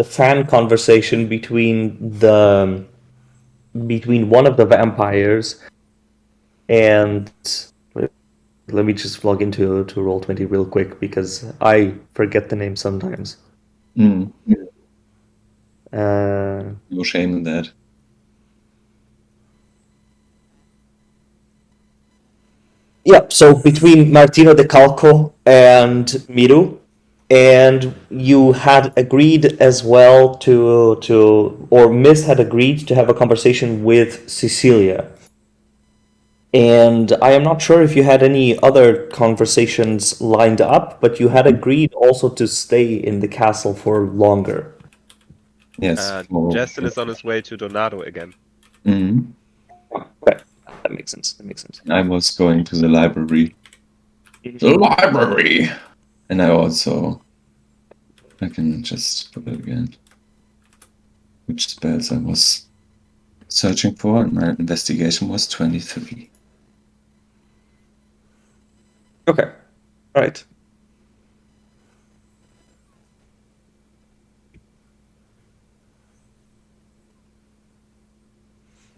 fan conversation between one of the vampires and let me just log into Roll20 real quick because I forget the name sometimes. No Uh, shame in that. yeah, so between Martino De Calco and Miru, and you had agreed as well or Miss had agreed to have a conversation with Cecilia. And I am not sure if you had any other conversations lined up, but you had agreed also to stay in the castle for longer. Yes. Justin is on his way to Donato again. Mhm. Okay, that makes sense. That makes sense. I was going to the library. The library! And I can just put it again. Which spells I was searching for, and my investigation was 23. Okay, all right.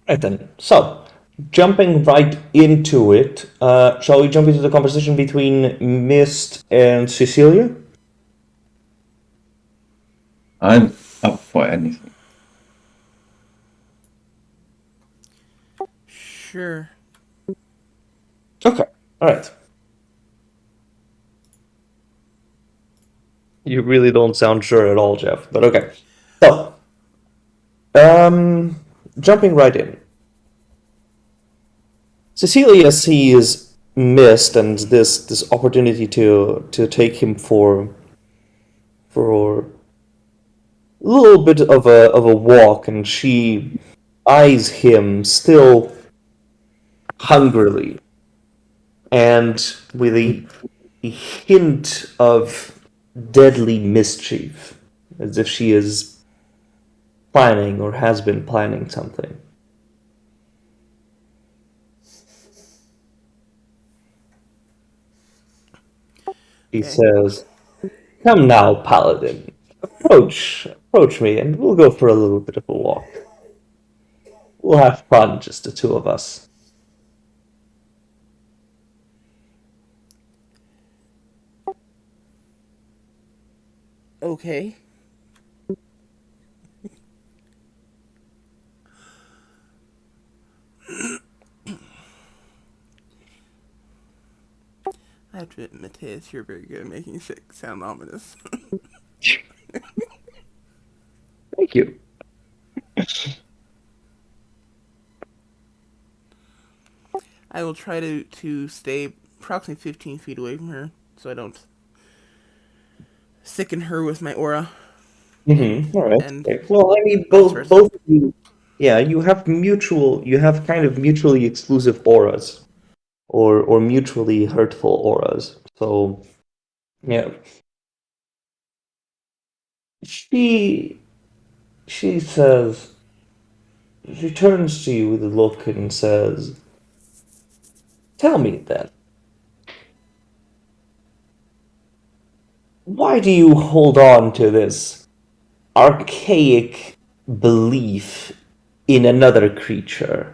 Right then. So, jumping right into it, shall we jump into the conversation between Mist and Cecilia? I'm up for anything. Sure. Okay, all right. You really don't sound sure at all, Jeff, but okay. So, jumping right in. Cecilia sees Mist and this opportunity to take him for a little bit of a walk, and she eyes him still hungrily and with a hint of deadly mischief, as if she is planning or has been planning something. She Okay. says, "Come now, Paladin. Approach me, and we'll go for a little bit of a walk. We'll have fun, just the two of us." Okay. I have to admit, Matthias, you're very good at making it sound ominous. Thank you. I will try to stay approximately 15 feet away from her so I don't sicken her with my aura. All right. And Okay. Well, I mean, vice both versa. both of you, yeah, you have kind of mutually exclusive auras, or mutually hurtful auras. So, yeah, she she says she turns to you with a look and says, "Tell me then, why do you hold on to this archaic belief in another creature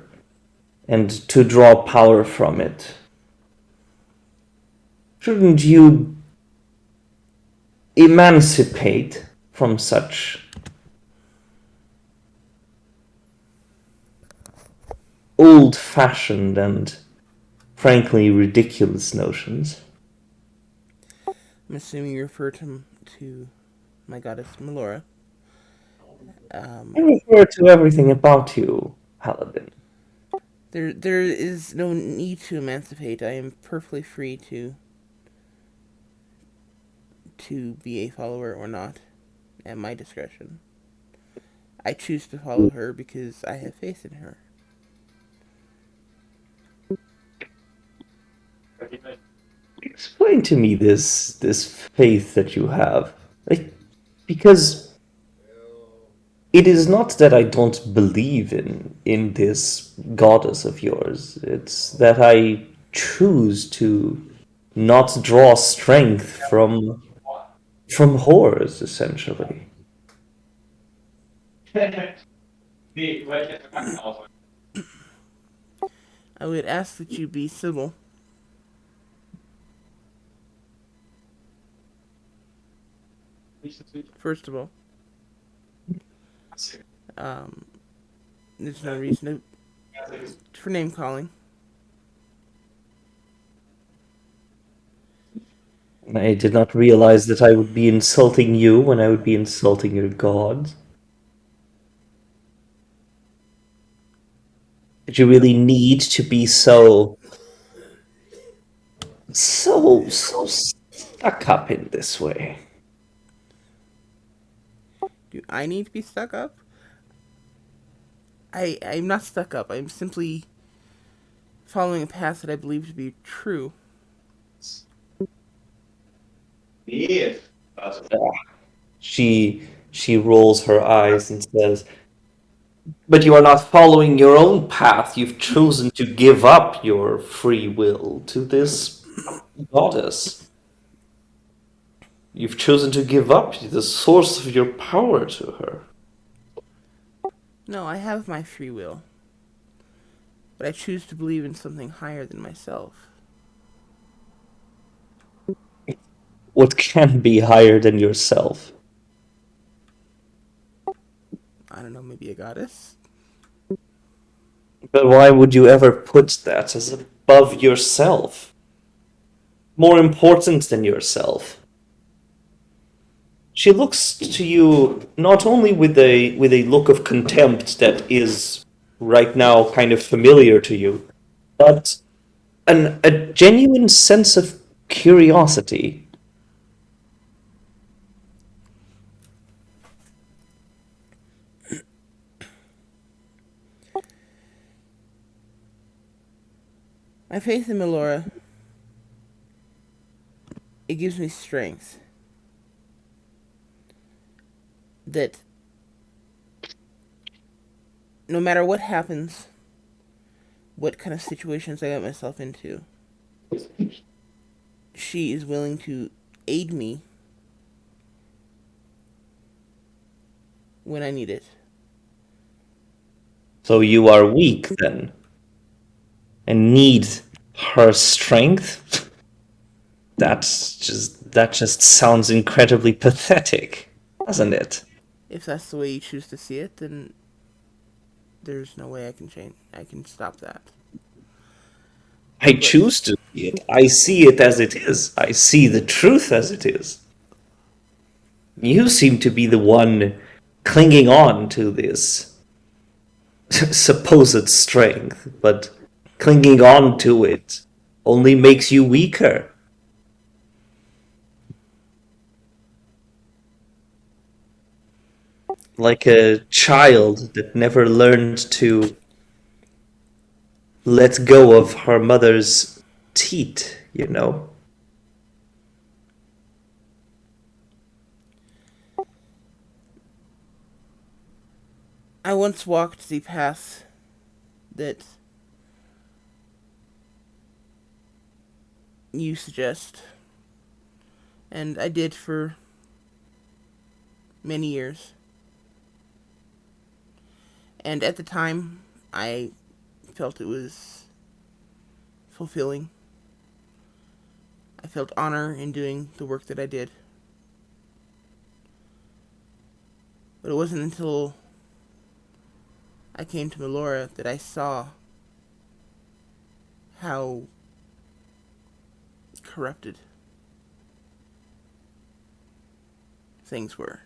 and to draw power from it? Shouldn't you emancipate from such old-fashioned and frankly ridiculous notions?" I'm assuming you refer to my goddess Melora. I Um, refer to everything about you, Paladin. there is no need to emancipate. I am perfectly free to be a follower or not, at my discretion. I choose to follow her because I have faith in her. Explain to me this faith that you have. Like, because it is not that I don't believe in this goddess of yours. It's that I choose to not draw strength from horrors, essentially. I would ask that you be civil. First of all, um, there's no reason for name calling. I did not realize that I would be insulting you when I would be insulting your gods. Did you really need to be so stuck up in this way? Do I need to be stuck up? I'm not stuck up. I'm simply following a path that I believe to be true. She rolls her eyes and says, "But you are not following your own path. You've chosen to give up your free will to this goddess. You've chosen to give up the source of your power to her." No, I have my free will. But I choose to believe in something higher than myself. What can be higher than yourself? I don't know, maybe a goddess? But why would you ever put that as above yourself? More important than yourself? She looks to you not only with a look of contempt that is right now kind of familiar to you, but a genuine sense of curiosity. My faith in Melora, it gives me strength. That no matter what happens, what kind of situations I got myself into, she is willing to aid me when I need it. So you are weak then, and need her strength? That just sounds incredibly pathetic, doesn't it? If that's the way you choose to see it, then there's no way I can change. I can stop that. I choose to see it. I see it as it is. I see the truth as it is. You seem to be the one clinging on to this supposed strength, but clinging on to it only makes you weaker. Like a child that never learned to let go of her mother's teat, you know? I once walked the path that you suggest, and I did for many years. And at the time, I felt it was fulfilling. I felt honor in doing the work that I did. But it wasn't until I came to Melora that I saw how corrupted things were.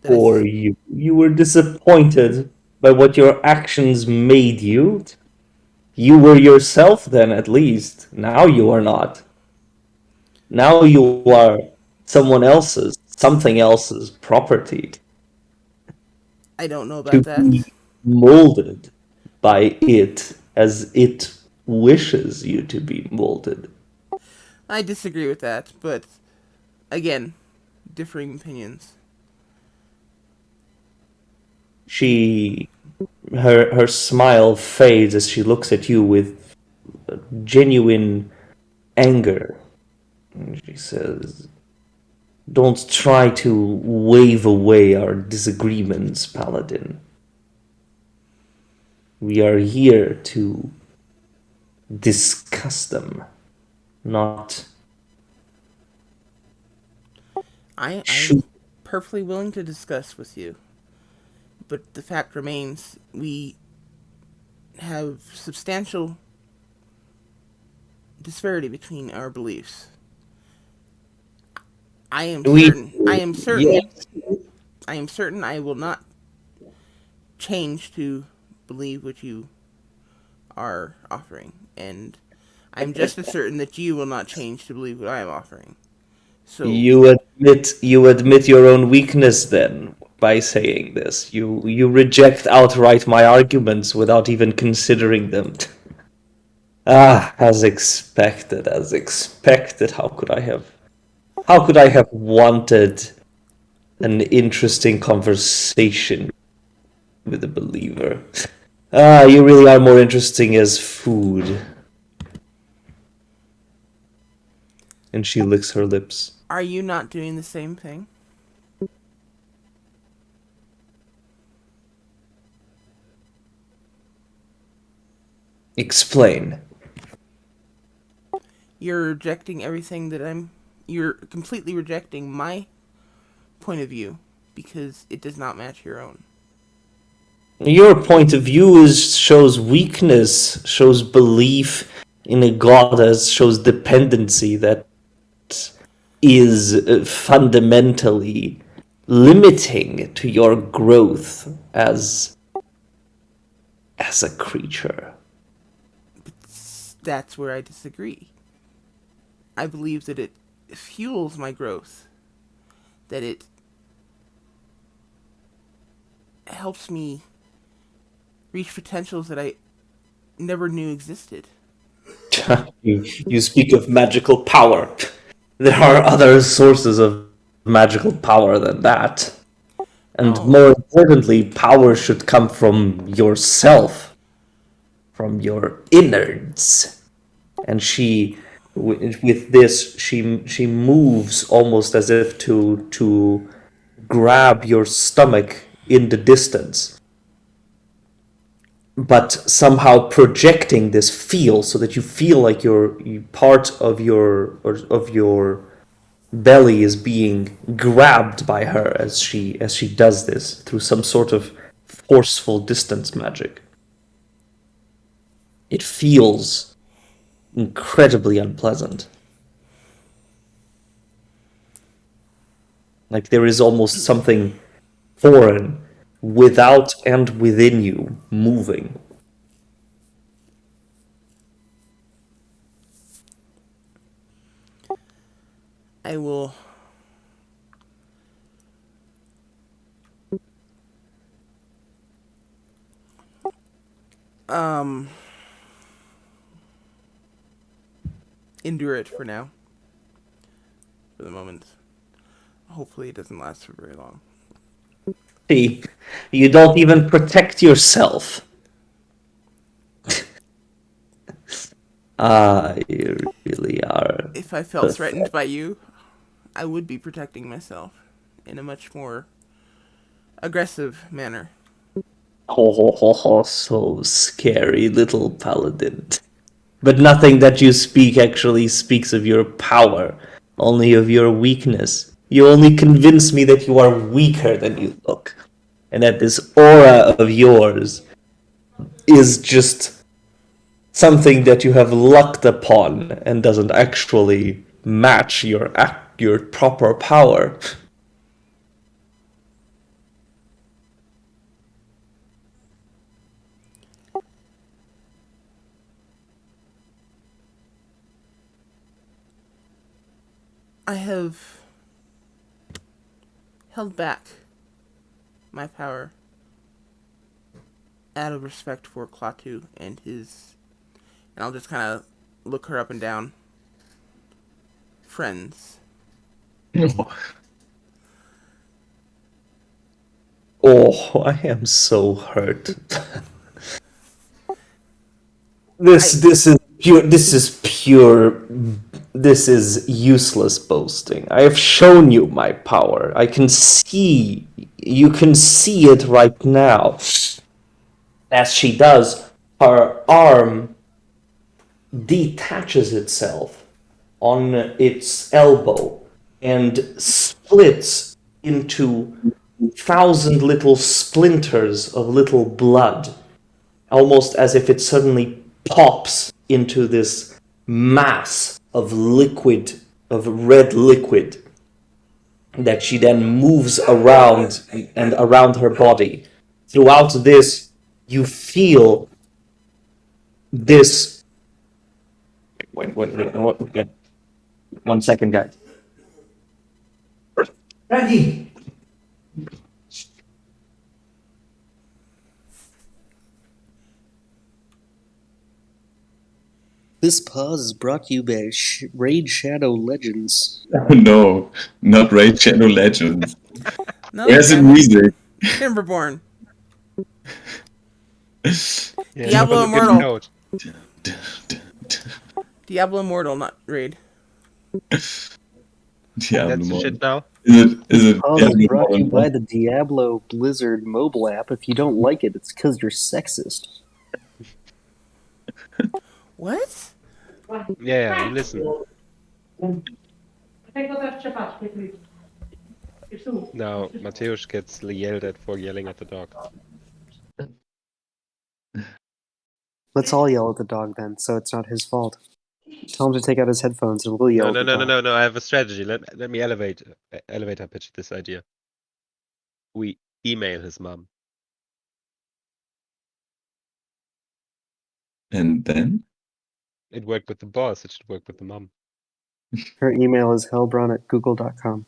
Or you were disappointed by what your actions made you. You were yourself then, at least. Now you are not. Now you are something else's property I don't know to about be that. molded by it as it wishes you to be molded. I disagree with that, but again, differing opinions. Her smile fades as she looks at you with genuine anger. And she says, Don't try to wave away our disagreements, Paladin. We are here to discuss them, not I'm shoot. perfectly willing to discuss with you, but the fact remains we have substantial disparity between our beliefs. I am We, certain. I am certain. yes, I am certain I will not change to believe what you are offering, and I'm just as certain that you will not change to believe what I am offering. So you admit your own weakness then by saying this. You reject outright my arguments without even considering them. Ah, as expected, as expected. How could I have wanted an interesting conversation with a believer? Ah, you really are more interesting as food. And she licks her lips. are you not doing the same thing? Explain. You're rejecting everything that I'm. You're completely rejecting my point of view because it does not match your own. Your point of view shows weakness, shows belief in a goddess, shows dependency that is fundamentally limiting to your growth as a creature. That's where I disagree. I believe that it fuels my growth, that it helps me reach potentials that I never knew existed. You speak of magical power. There are other sources of magical power than that. And Oh, more importantly, power should come from yourself, from your innards. And with this, she moves almost as if to grab your stomach in the distance, but somehow projecting this feel so that you feel like part of your belly is being grabbed by her as she does this through some sort of forceful distance magic. It feels incredibly unpleasant. Like there is almost something foreign without and within you moving. I will. Um, endure it for now. For the moment. Hopefully, it doesn't last for very long. See, you don't even protect yourself. Ah, you really are. If I felt threatened by you, I would be protecting myself in a much more aggressive manner. Ho ho ho ho, so scary, little paladin. But nothing that you speak actually speaks of your power, only of your weakness. You only convince me that you are weaker than you look, and that this aura of yours is just something that you have lucked upon and doesn't actually match your proper power. I have held back my power out of respect for Klaatu and his. And I'll just kind of look her up and down. Friends. Oh, I am so hurt. This is pure This is useless boasting. I have shown you my power. I can see. You can see it right now. As she does, her arm detaches itself on its elbow and splits into 1,000 little splinters of little blood, almost as if it suddenly pops into this mass of liquid, of red liquid, that she then moves around and around her body. Throughout this, you feel this. Wait, one second, guys. Randy! This pause is brought to you by Raid Shadow Legends. No, not Raid Shadow Legends. No, Where's the music? Timberborn. Yeah, Diablo have a good Immortal. code. Diablo Immortal, not Raid. Diablo That's the Immortal. shit now. Is it Pause Diablo is brought to you Immortal? by the Diablo Blizzard mobile app. If you don't like it, it's because you're sexist. What? Yeah, you listen. Now, Mateusz gets yelled at for yelling at the dog. Let's all yell at the dog then, so it's not his fault. Tell him to take out his headphones and we'll yell No, at no, the no, no, dog. no, no. I have a strategy. Let me elevator pitch this idea. We email his mom. And then? It worked with the boss. It should work with the mom. Her email is hellbron@google.com.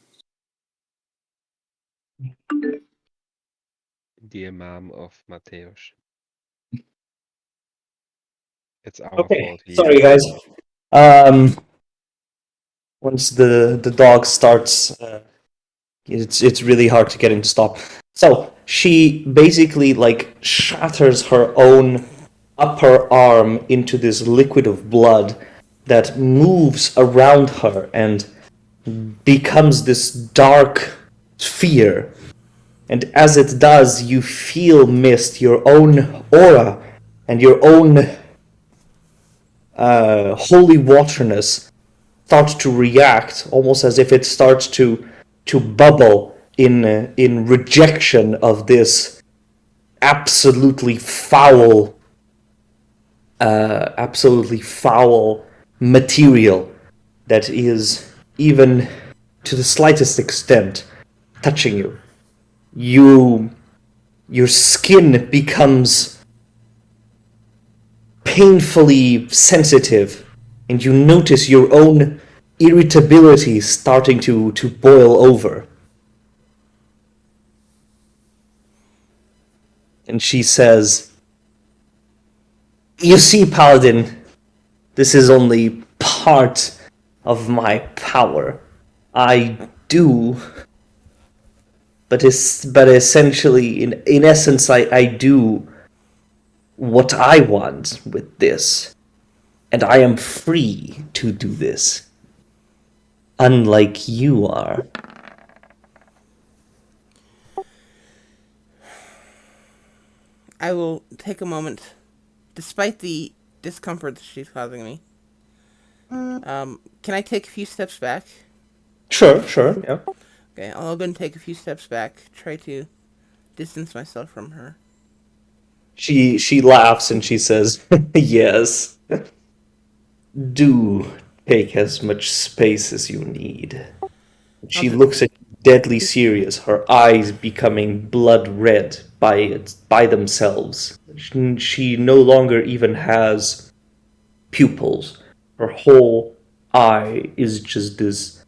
Dear mom of Mateusz. It's our Okay, fault. He sorry yelled. guys. Once the dog starts, it's really hard to get him to stop. So she basically like shatters her own upper arm into this liquid of blood that moves around her and becomes this dark sphere. And as it does, you feel, Mist, your own aura and your own holy waterness start to react, almost as if it starts to bubble in rejection of this absolutely foul, material that is even to the slightest extent touching you. Your skin becomes painfully sensitive, and you notice your own irritability starting to boil over. And she says, "You see, Paladin, this is only part of my power. I do, but essentially, in essence, I do what I want with this, and I am free to do this, unlike you are." I will take a moment, despite the discomfort that she's causing me. Can I take a few steps back? Sure, yeah. Okay, I'll go and take a few steps back, try to distance myself from her. She laughs and she says, "Yes, do take as much space as you need." She looks at you deadly serious, her eyes becoming blood red by themselves. She no longer even has pupils. Her whole eye is just this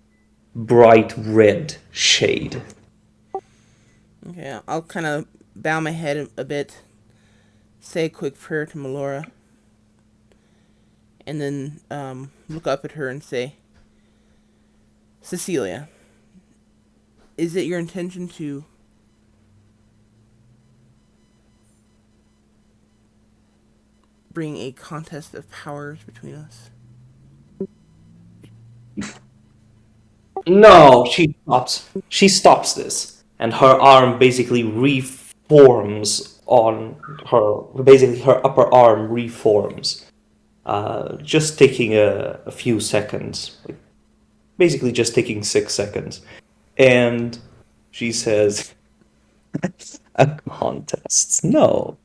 bright red shade. Okay, I'll kind of bow my head a bit, say a quick prayer to Melora, and then look up at her and say, "Cecilia, is it your intention to bring a contest of powers between us?" No, she stops. She stops this, and her arm basically reforms on her. Basically, her upper arm reforms. Just taking a few seconds, like basically just taking 6 seconds, and she says, "A contest? No.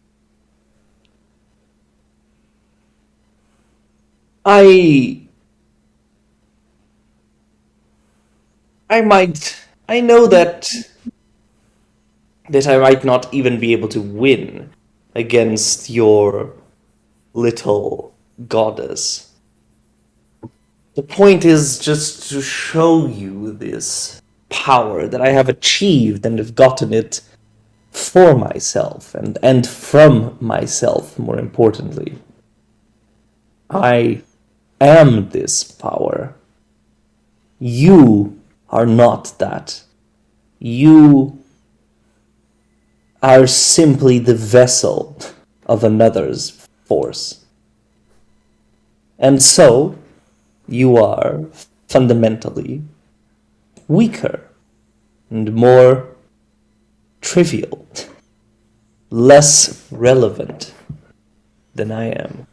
I I might. I know that I might not even be able to win against your little goddess. The point is just to show you this power that I have achieved and have gotten it for myself and from myself, more importantly. I am this power. You are not that. You are simply the vessel of another's force. And so, you are fundamentally weaker and more trivial, less relevant than I am.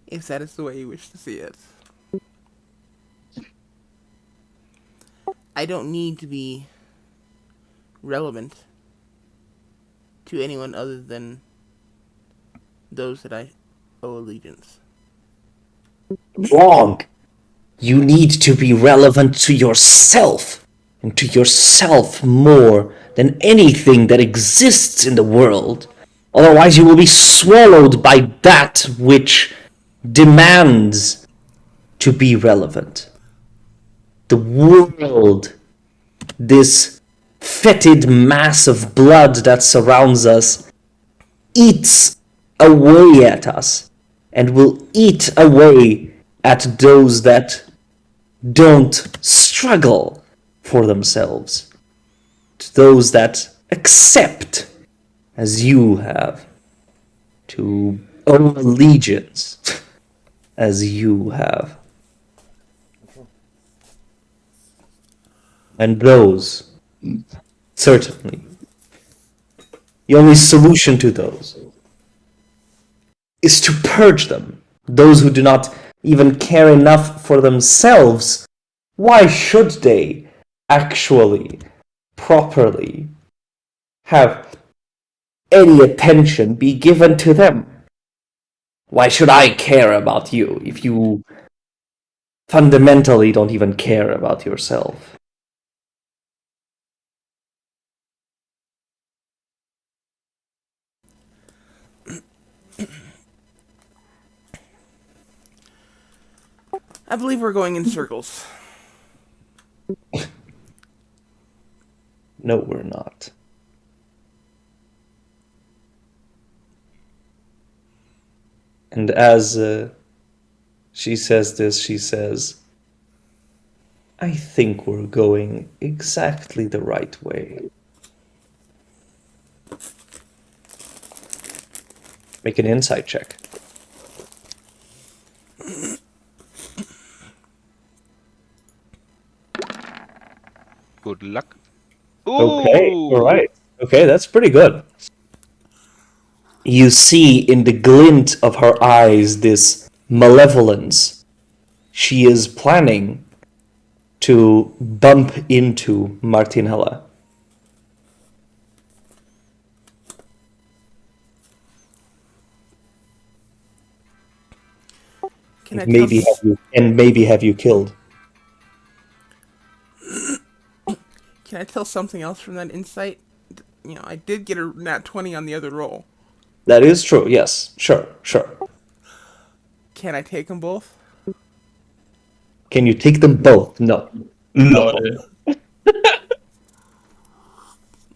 If that is the way you wish to see it. I don't need to be relevant to anyone other than those that I owe allegiance. Wrong! You need to be relevant to yourself, and to yourself more than anything that exists in the world. Otherwise, you will be swallowed by that which demands to be relevant. The world, this fetid mass of blood that surrounds us, eats away at us and will eat away at those that don't struggle for themselves, to those that accept, as you have, to owe allegiance, as you have. And those, certainly, the only solution to those is to purge them. Those who do not even care enough for themselves, why should they actually, properly, have any attention be given to them? Why should I care about you if you fundamentally don't even care about yourself? I believe we're going in circles. No, we're not. And as she says this, she says, I think we're going exactly the right way. Make an insight check. Good luck. Okay, Ooh! all right. Okay, that's pretty good. You see in the glint of her eyes this malevolence. She is planning to bump into Martinella. Can I Maybe tell? maybe have you killed. Can I tell something else from that insight? You know, I did get a nat 20 on the other roll. That is true. Yes, sure. Can I take them both? Can you take them both? No. No. I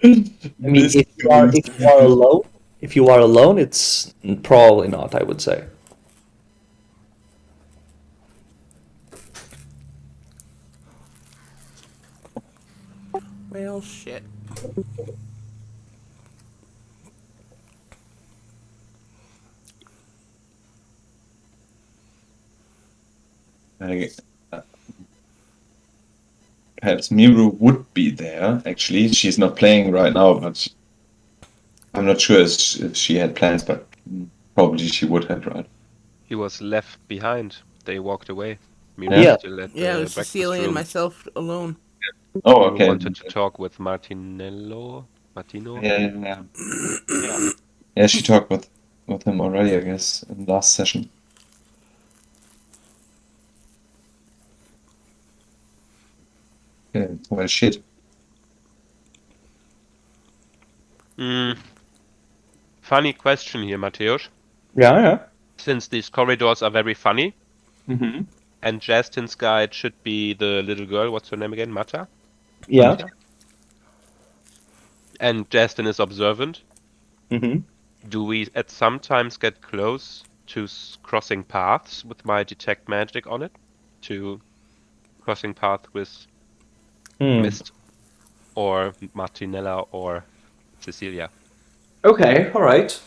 mean, if you are alone, it's probably not, I would say. Well, shit. I, uh, perhaps Miru would be there. Actually, she's not playing right now, but I'm not sure if she had plans, but probably she would have, right? He was left behind. They walked away. Miro Yeah. was still at Yeah, it the was breakfast Cecilia and room. myself alone. Oh, Miro okay. wanted to talk with Martino. Yeah, she talked with him already, I guess, in the last session. Yeah, well, shit. Funny question here, Mateusz. Yeah. Since these corridors are very funny, Mm-hmm. and Justin's guide should be the little girl. What's her name again? Mata? Yeah. Matya? And Justin is observant. Mm-hmm. Do we at some times get close to crossing paths with my detect magic on it? To crossing path with Mist or Martinella or Cecilia? Okay, all right.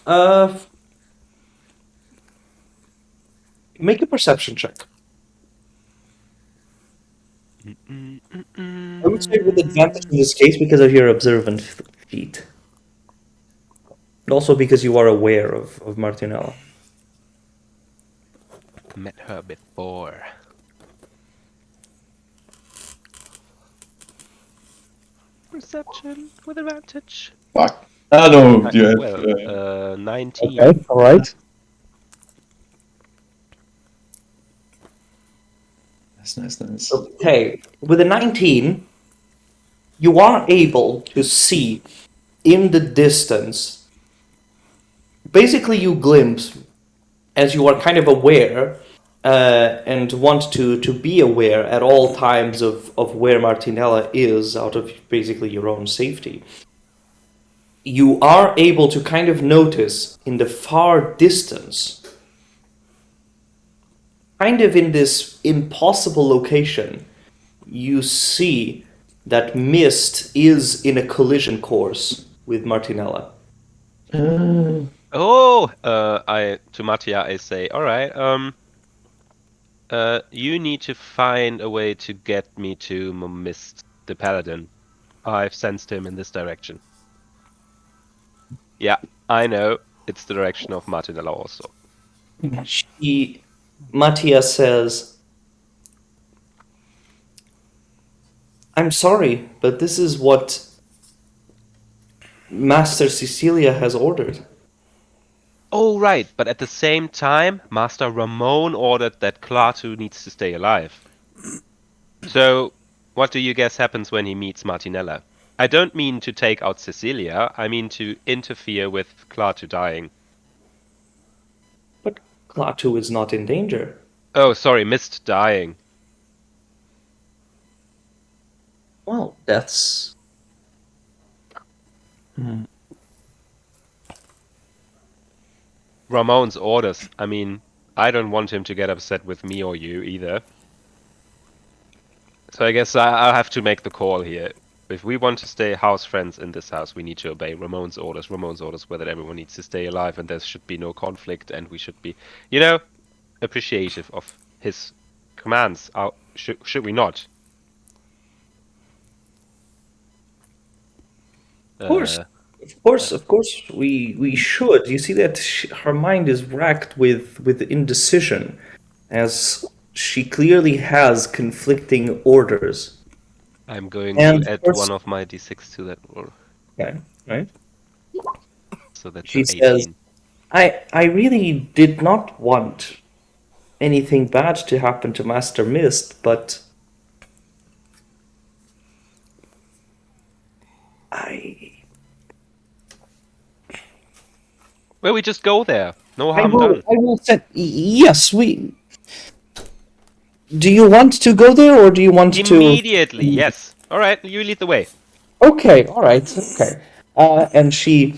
Make a perception check. I would say with advantage in this case because of your observant feat. And also because you are aware of Martinella. Met her before. Perception with advantage. Fuck. Ah, no, you have. 19. Okay, all right. Nice. Okay, with a 19, you are able to see in the distance. Basically, you glimpse as you are kind of aware and want to be aware at all times of where Martinella is out of basically your own safety. You are able to kind of notice in the far distance, kind of in this impossible location, you see that Mist is in a collision course with Martinella. Oh, to Mattia I say, all right. You need to find a way to get me to Mist the Paladin. I've sensed him in this direction. Yeah, I know. It's the direction of Martinella also. Mattia says, I'm sorry, but this is what Master Cecilia has ordered. Oh, right. But at the same time, Master Ramon ordered that Klaatu needs to stay alive. So, what do you guess happens when he meets Martinella? I don't mean to take out Cecilia. I mean to interfere with Klaatu dying. But Klaatu is not in danger. Oh, sorry, Mist dying. Well, that's... Ramon's orders. I mean, I don't want him to get upset with me or you either. So I guess I'll have to make the call here. If we want to stay house friends in this house, we need to obey Ramon's orders. Ramon's orders were that everyone needs to stay alive and there should be no conflict and we should be, appreciative of his commands. Should we not? Of course, we should. You see that her mind is racked with indecision, as she clearly has conflicting orders. I'm going And to of add course- one of my d6 to that roll. Okay, right? So that's She an says, 18. I really did not want anything bad to happen to Master Mist, but Well, we just go there. No I harm will done. I will send. Yes, we. Do you want to go there, or do you want to? Immediately, yes. All right, you lead the way. Okay, all right, okay. And she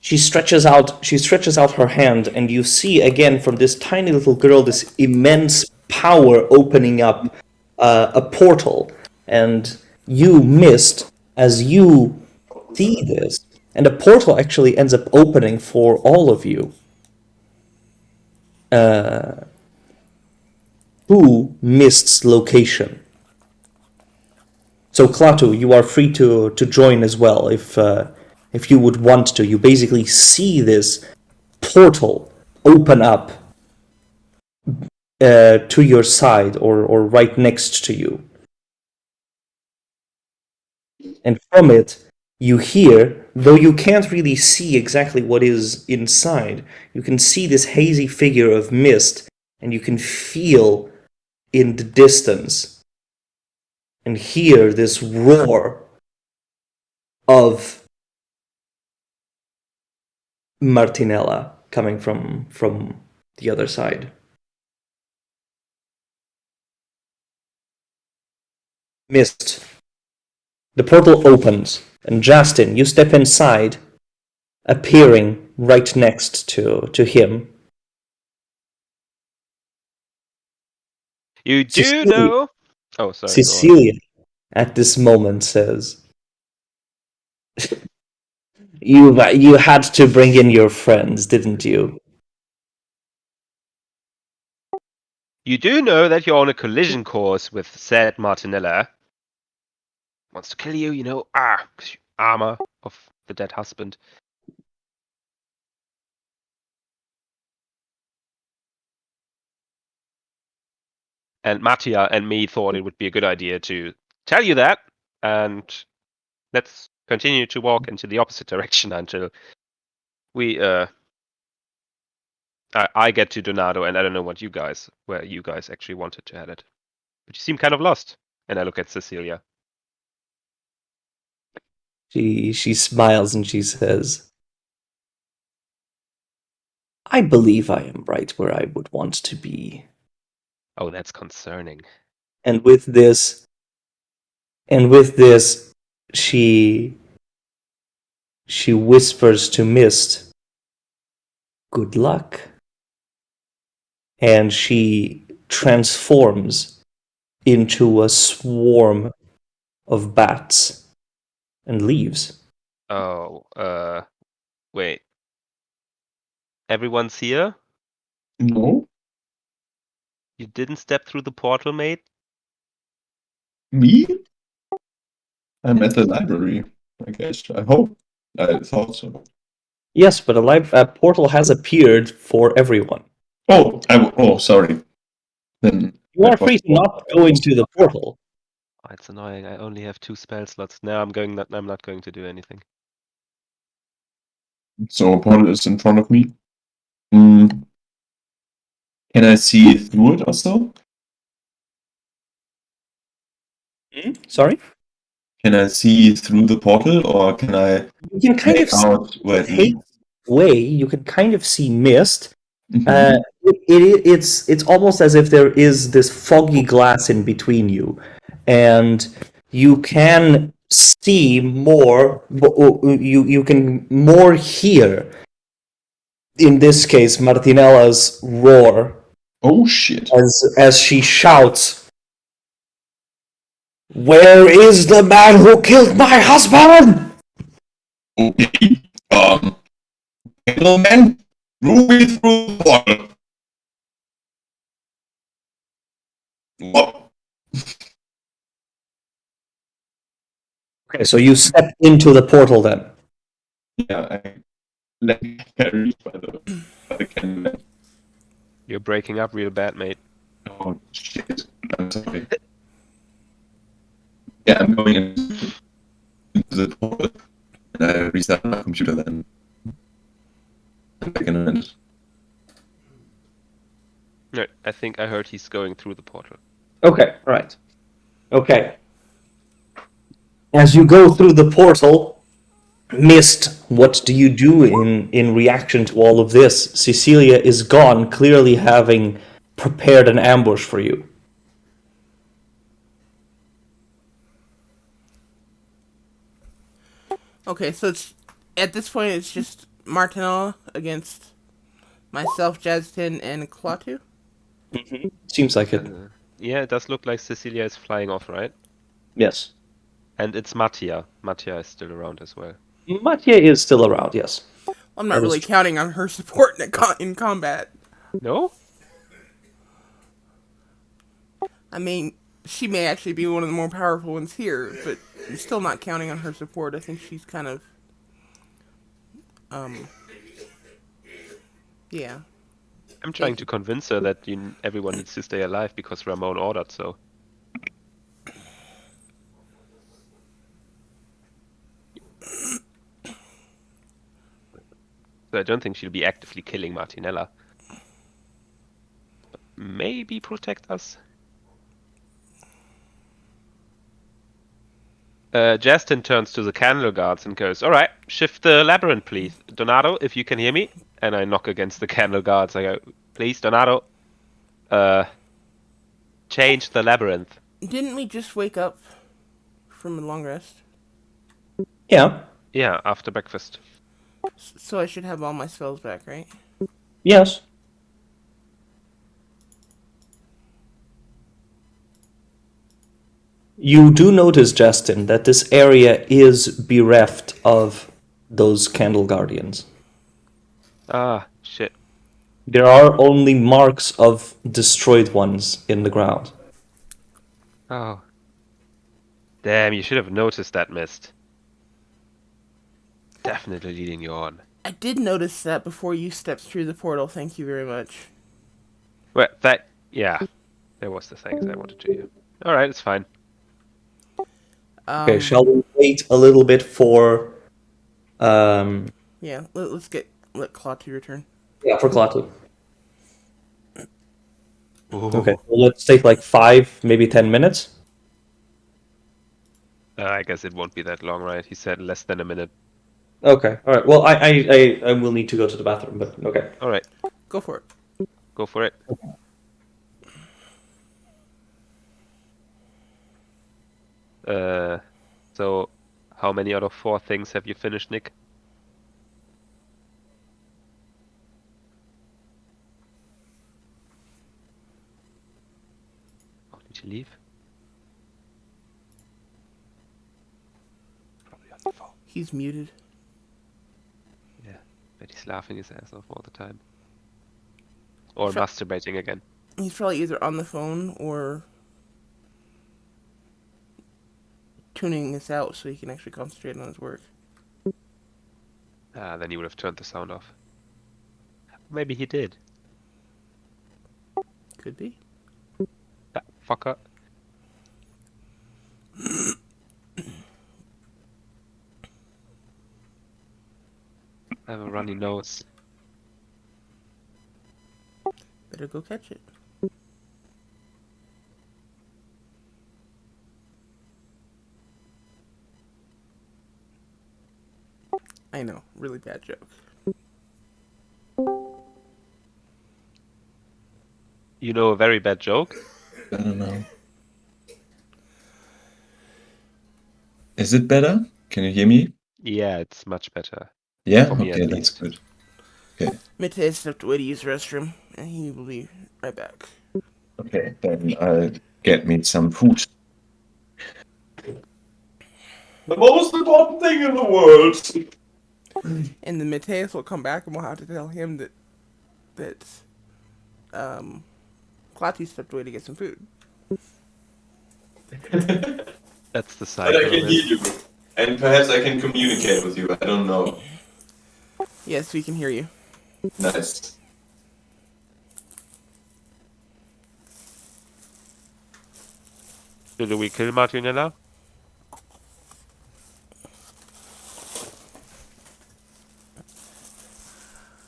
stretches out her hand, and you see again from this tiny little girl this immense power opening up a portal, and you, Mist, as you see this, and a portal actually ends up opening for all of you. To Mist's location. So Klaatu, you are free to join as well if you would want to. You basically see this portal open up to your side or right next to you. And from it, you hear, though you can't really see exactly what is inside, you can see this hazy figure of Mist, and you can feel in the distance and hear this roar of Martinella coming from the other side. Mist. The portal opens, and Justin, you step inside, appearing right next to him. You do Cecilia, know. Oh, sorry. Go on. Cecilia at this moment says, you had to bring in your friends, didn't you? You do know that you're on a collision course with said Martinella. Wants to kill you, you know. 'Cause you armor of the dead husband. And Mattia and me thought it would be a good idea to tell you that, and let's continue to walk into the opposite direction until we I get to Donato, and I don't know where you guys actually wanted to head it. But you seem kind of lost. And I look at Cecilia. She smiles and she says, I believe I am right where I would want to be. Oh, that's concerning. And with this, she whispers to Mist, good luck. And she transforms into a swarm of bats and leaves. Oh, wait. Everyone's here? No, You didn't step through the portal, mate? me? I'm at the library, I guess. I hope. I thought so. Yes, but a portal has appeared for everyone. Oh, sorry. Then You are that was free to not go into the portal. Oh, it's annoying. I only have 2 spell slots. No, I'm not going to do anything. so portal is in front of me. Mm, can I see through it also? Sorry? Can I see through the portal, or can I You can kind make of see out where it the leads? way. You can kind of see mist. Mhm. It's almost as if there is this foggy glass in between you, and you can see more. You can more hear. In this case, Martinella's roar Oh shit! as she shouts, "Where is the man who killed my husband?" Okay. Hello, man. Ruby through the portal. What? Okay, so you step into the portal then. Yeah, I let me carried by the cannon. You're breaking up real bad, mate. Oh shit! I'm sorry. Yeah, I'm going into the portal, and I restart my computer then. I'm back in a minute. No, I think I heard he's going through the portal. Okay, right. Okay. As you go through the portal, Mist, what do you do in reaction to all of this? Cecilia is gone, clearly having prepared an ambush for you. Okay, so it's at this point it's just Martinella against myself, Jaztin, and Klaatu. Seems like it. Yeah, it does look like Cecilia is flying off, right? Yes. And it's Mattia. Mattia is still around as well. Mattia is still around, yes. I'm not That is really true. counting on her support in combat. No? I mean, she may actually be one of the more powerful ones here, but I'm still not counting on her support. I think she's kind of, yeah. I'm trying to convince her that everyone needs to stay alive because Ramon ordered so. So I don't think she'll be actively killing Martinella. But maybe protect us. Justin turns to the candle guards and goes, "All right, shift the labyrinth, please. Donato, if you can hear me." And I knock against the candle guards. I go, "Please, Donato, change the labyrinth." Didn't we just wake up from a long rest? Yeah. Yeah, after breakfast. So I should have all my spells back, right? Yes. You do notice, Justin, that this area is bereft of those candle guardians. Ah, shit. There are only marks of destroyed ones in the ground. Oh. Damn, you should have noticed that mist. Definitely leading you on. I did notice that before you stepped through the portal. Thank you very much. Well, yeah. There was the thanks I wanted to you. Alright, it's fine. Okay, shall we wait a little bit for Yeah, let Claude return. for Klaatu? Ooh. Okay, well, let's take like 5, maybe 10 minutes. I guess it won't be that long, right? He said less than a minute. Okay, all right. Well, I will need to go to the bathroom, but okay. Alright, Go for it. go for it. So how many out of 4 things have you finished, Nick? Oh, did you leave? Probably on the phone. He's muted. Yeah, but he's laughing his ass off all the time. Or Sure. masturbating again. He's probably either on the phone or tuning this out so he can actually concentrate on his work. Then he would have turned the sound off. Maybe he did. Could be. That fucker. I have a runny nose. Better go catch it. I know, really bad joke. You know a very bad joke? I don't know. Is it better? Can you hear me? Yeah, it's much better. Yeah? For me, Okay, at that's least. good. Okay. Mite stepped away to use the restroom, and he will be right back. Okay, then I'll get me some food. The most important thing in the world. And then Mateus will come back, and we'll have to tell him that Klaatu stepped away to get some food. That's the But cycle I of can it. hear you. And perhaps I can communicate with you. I don't know. Yes, we can hear you. Nice. So do we kill Martinella?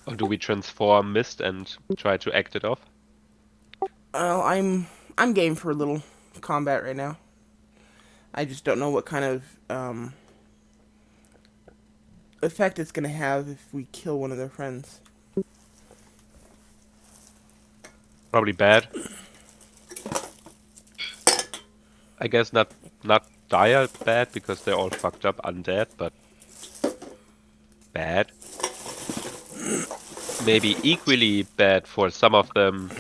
Or do we transform Mist and try to act it off? Well, I'm game for a little combat right now. I just don't know what kind of effect it's gonna have if we kill one of their friends. Probably bad. I guess not dire bad because they're all fucked up undead, but bad. Maybe equally bad for some of them,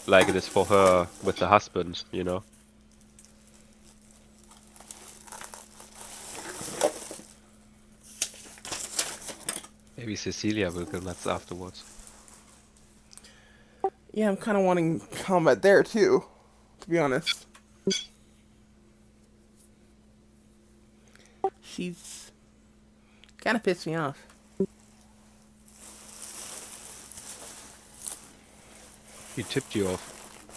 like it is for her with the husband, you know? Maybe Cecilia will go nuts afterwards. Yeah, I'm kind of wanting combat there too, to be honest. She's kind of pissed me off. He tipped you off.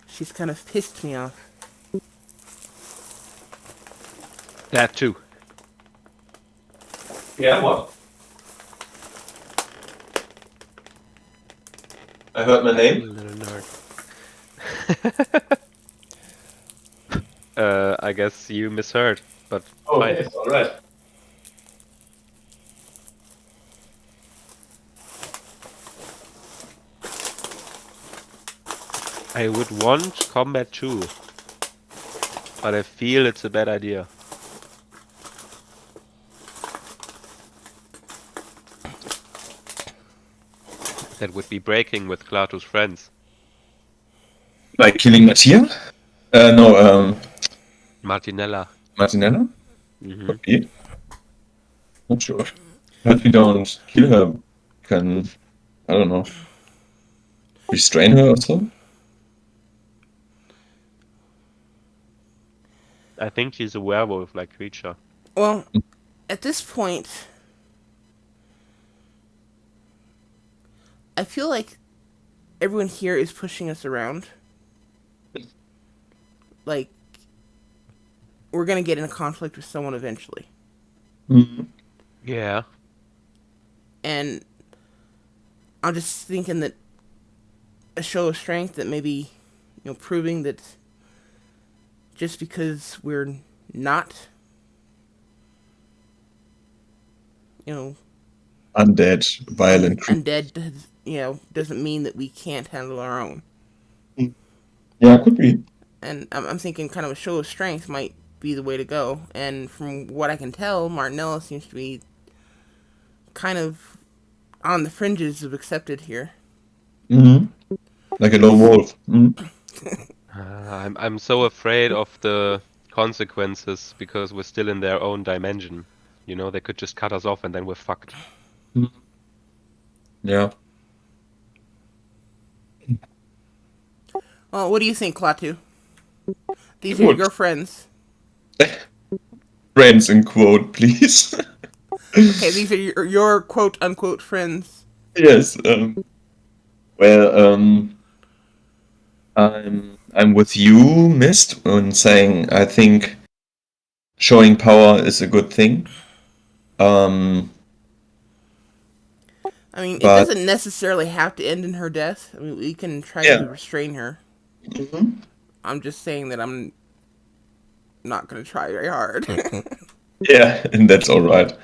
She's kind of pissed me off. That too. Yeah, what? I heard my You name. little nerd. I guess you misheard, but fine. Okay, all right. I would want combat too, but I feel it's a bad idea. That would be breaking with Klato's friends. Like killing Mattia? No, Martinella. Martinella? Hmm. Could be. Not sure. But we don't kill her. Can, I don't know, restrain her or so? I think she's a werewolf-like creature. Well, at this point, I feel like everyone here is pushing us around. Like, we're gonna get in a conflict with someone eventually. Mm-hmm. Yeah. And I'm just thinking that a show of strength, that maybe, proving that just because we're not, Undead, violent creature. undead, doesn't mean that we can't handle our own. Yeah, could be. And I'm thinking kind of a show of strength might be the way to go. And from what I can tell, Martinella seems to be kind of on the fringes of accepted here. Mm-hmm. Like a lone wolf. Mm-hmm. I'm so afraid of the consequences because we're still in their own dimension. You know, they could just cut us off and then we're fucked. Yeah. Well, what do you think, Klaatu? These Good. are your friends. Friends in quote, please. Okay, these are your quote-unquote friends. Yes. Well, I'm with you, Mist, on saying I think showing power is a good thing. I mean, it But doesn't necessarily have to end in her death. I mean, we can try Yeah. to restrain her. Mhm. I'm just saying that I'm not going to try very hard. Yeah, and that's all right.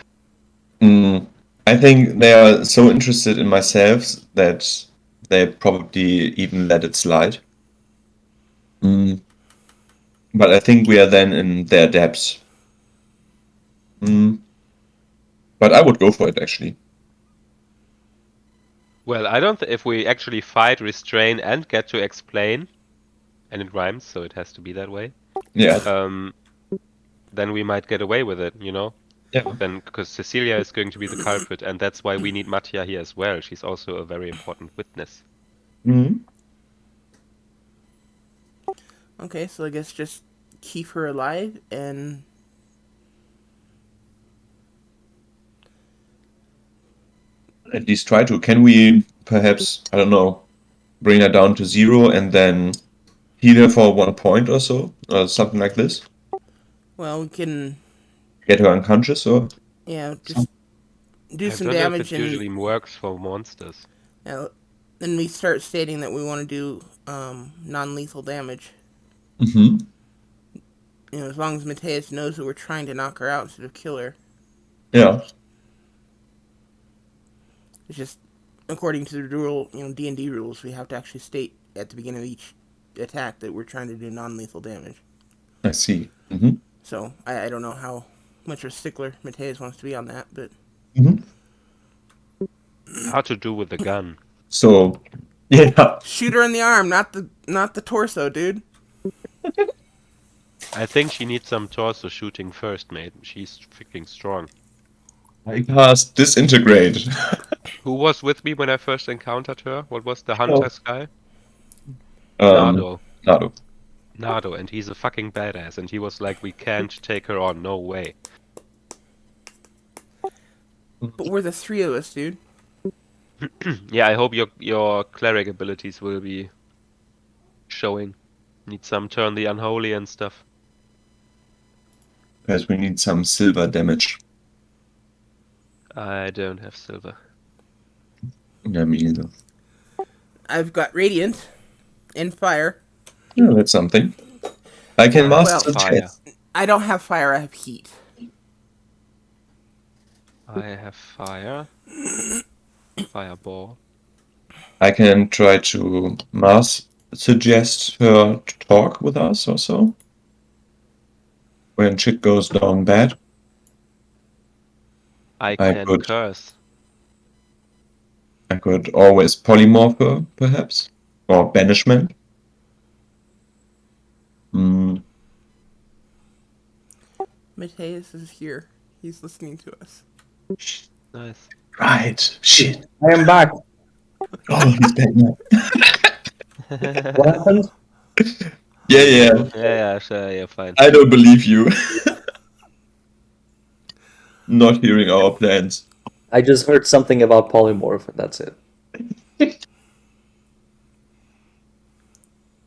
I think they are so interested in myself that they probably even let it slide. But I think we are then in their depths. But I would go for it actually. Well, I don't if we actually fight, restrain, and get to explain, and it rhymes, so it has to be that way. Yeah. Then we might get away with it, you know? Yeah. Then because Cecilia is going to be the culprit, and that's why we need Mattia here as well. She's also a very important witness. Okay, so I guess just keep her alive and At least try to. Can we perhaps, I don't know, bring her down to 0 and then heal her for 1 point or so? Or something like this? well, we can Get her unconscious or? just do I some don't know if damage it usually works for monsters. then we start stating that we want to do non-lethal damage. Mm-hmm. As long as Mateus knows that we're trying to knock her out instead of kill her. Yeah. It's just according to the rule, D&D rules, we have to actually state at the beginning of each attack that we're trying to do non-lethal damage. I see. Mm-hmm. So I don't know how much of a stickler Mateus wants to be on that, but Mm-hmm. How to do with the gun. So, yeah. shoot her in the arm, not the torso, dude. I think she needs some torso shooting first, mate. She's freaking strong. I cast Disintegrate. Who was with me when I first encountered her? What was the hunter's guy? Um, Nardo. Nardo. Nardo, and he's a fucking badass. And he was like, "We can't take her on. No way." But we're the three of us, dude. Yeah, I hope your cleric abilities will be showing. Need some turn the unholy and stuff. Because we need some silver damage. I don't have silver. Yeah, me either. I've got radiant and fire. Yeah, that's something. I can master fire. chess. I don't have fire. I have heat. I have fire. Fireball. I can try to suggest her to talk with us or so. When shit goes down bad. I I can could. curse. I could always polymorph her, perhaps. Or banishment. Mateus is here. He's listening to us. Nice. Right. Shit. I am back. Oh, he's back now. What happened? Yeah. Yeah, sure, yeah, fine. I don't believe you. Not hearing our plans. I just heard something about polymorph, and that's it.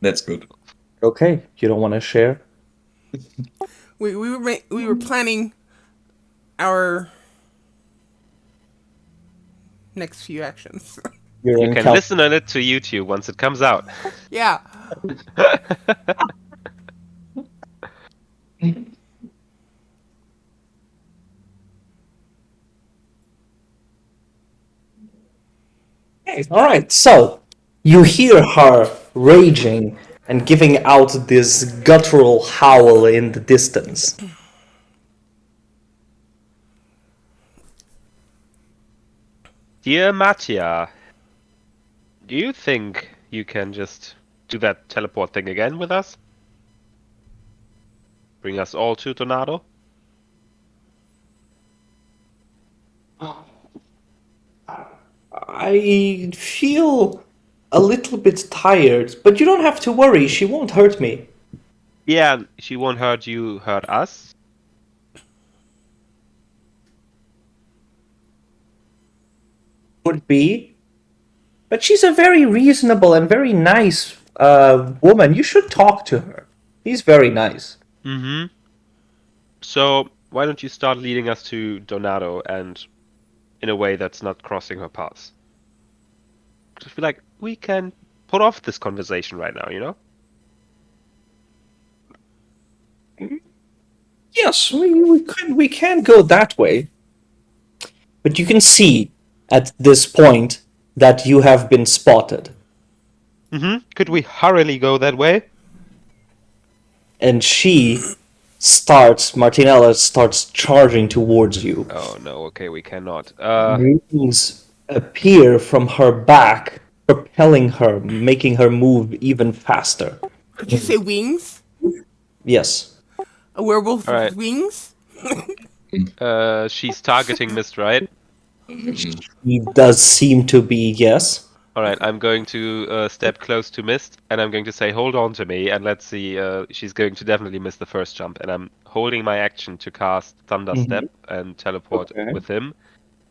That's good. Okay, you don't want to share? We were planning our next few actions. You're You in can listen on it to YouTube once it comes out. Yeah. Okay, all right. So you hear her raging and giving out this guttural howl in the distance. Dear Mattia, do you think you can just do that teleport thing again with us? Bring us all to Tornado? I feel a little bit tired, but you don't have to worry. She won't hurt me. Yeah, she won't hurt you, hurt us. Could be. But she's a very reasonable and very nice woman. You should talk to her. She's very nice. Mm-hmm. So, why don't you start leading us to Donato and in a way that's not crossing her paths? I feel like we can put off this conversation right now, you know? Yes, we can go that way. But you can see at this point that you have been spotted. Mm-hmm. Could we hurriedly go that way? And Martinella starts charging towards you. Oh no, okay, we cannot. Wings appear from her back, propelling her, making her move even faster. Did you say wings? Yes. A werewolf All right. with wings? She's targeting Mist, right? He does seem to be, yes. Alright, I'm going to step close to Mist, and I'm going to say, hold on to me, and let's see, she's going to definitely miss the first jump, and I'm holding my action to cast Thunder Step and teleport with him.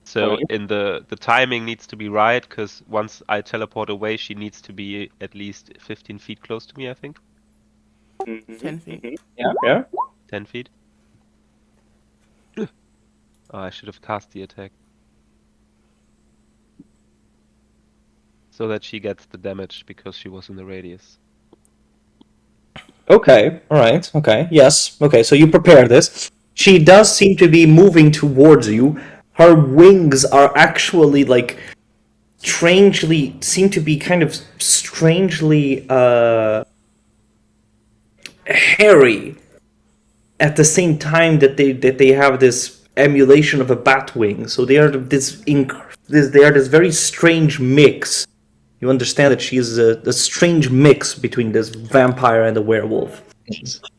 So in the timing needs to be right, because once I teleport away, she needs to be at least 15 feet close to me, I think. 10 feet. Yeah. 10 feet. Oh, I should have cast the attack. So that she gets the damage because she was in the radius. Okay, alright, okay, yes. Okay, so you prepare this. She does seem to be moving towards you. Her wings are actually, like, seem to be kind of strangely, hairy. At the same time that they have this emulation of a bat wing. So they are this very strange mix. You understand that she is a strange mix between this vampire and a werewolf.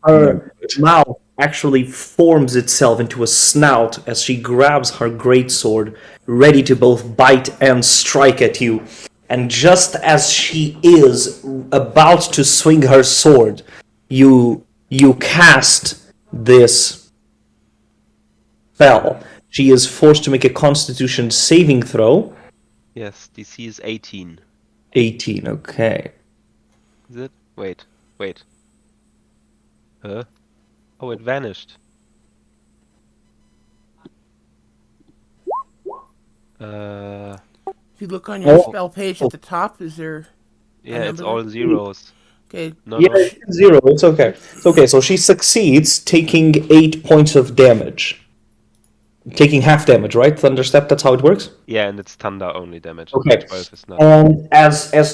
Her mouth actually forms itself into a snout as she grabs her greatsword, ready to both bite and strike at you. And just as she is about to swing her sword, you cast this spell. She is forced to make a Constitution saving throw. Yes, DC is 18. 18, okay. Is it? Wait. Huh? Oh, it vanished. If you look on your Oh. spell page at the top, is there? Yeah, it's number all zeros. Okay. No, Yeah, no. it's 0. It's okay. It's okay. So she succeeds, taking 8 points of damage. Taking half damage, right? Thunderstep, that's how it works? Yeah, and it's thunder only damage. Okay. 12 is not. And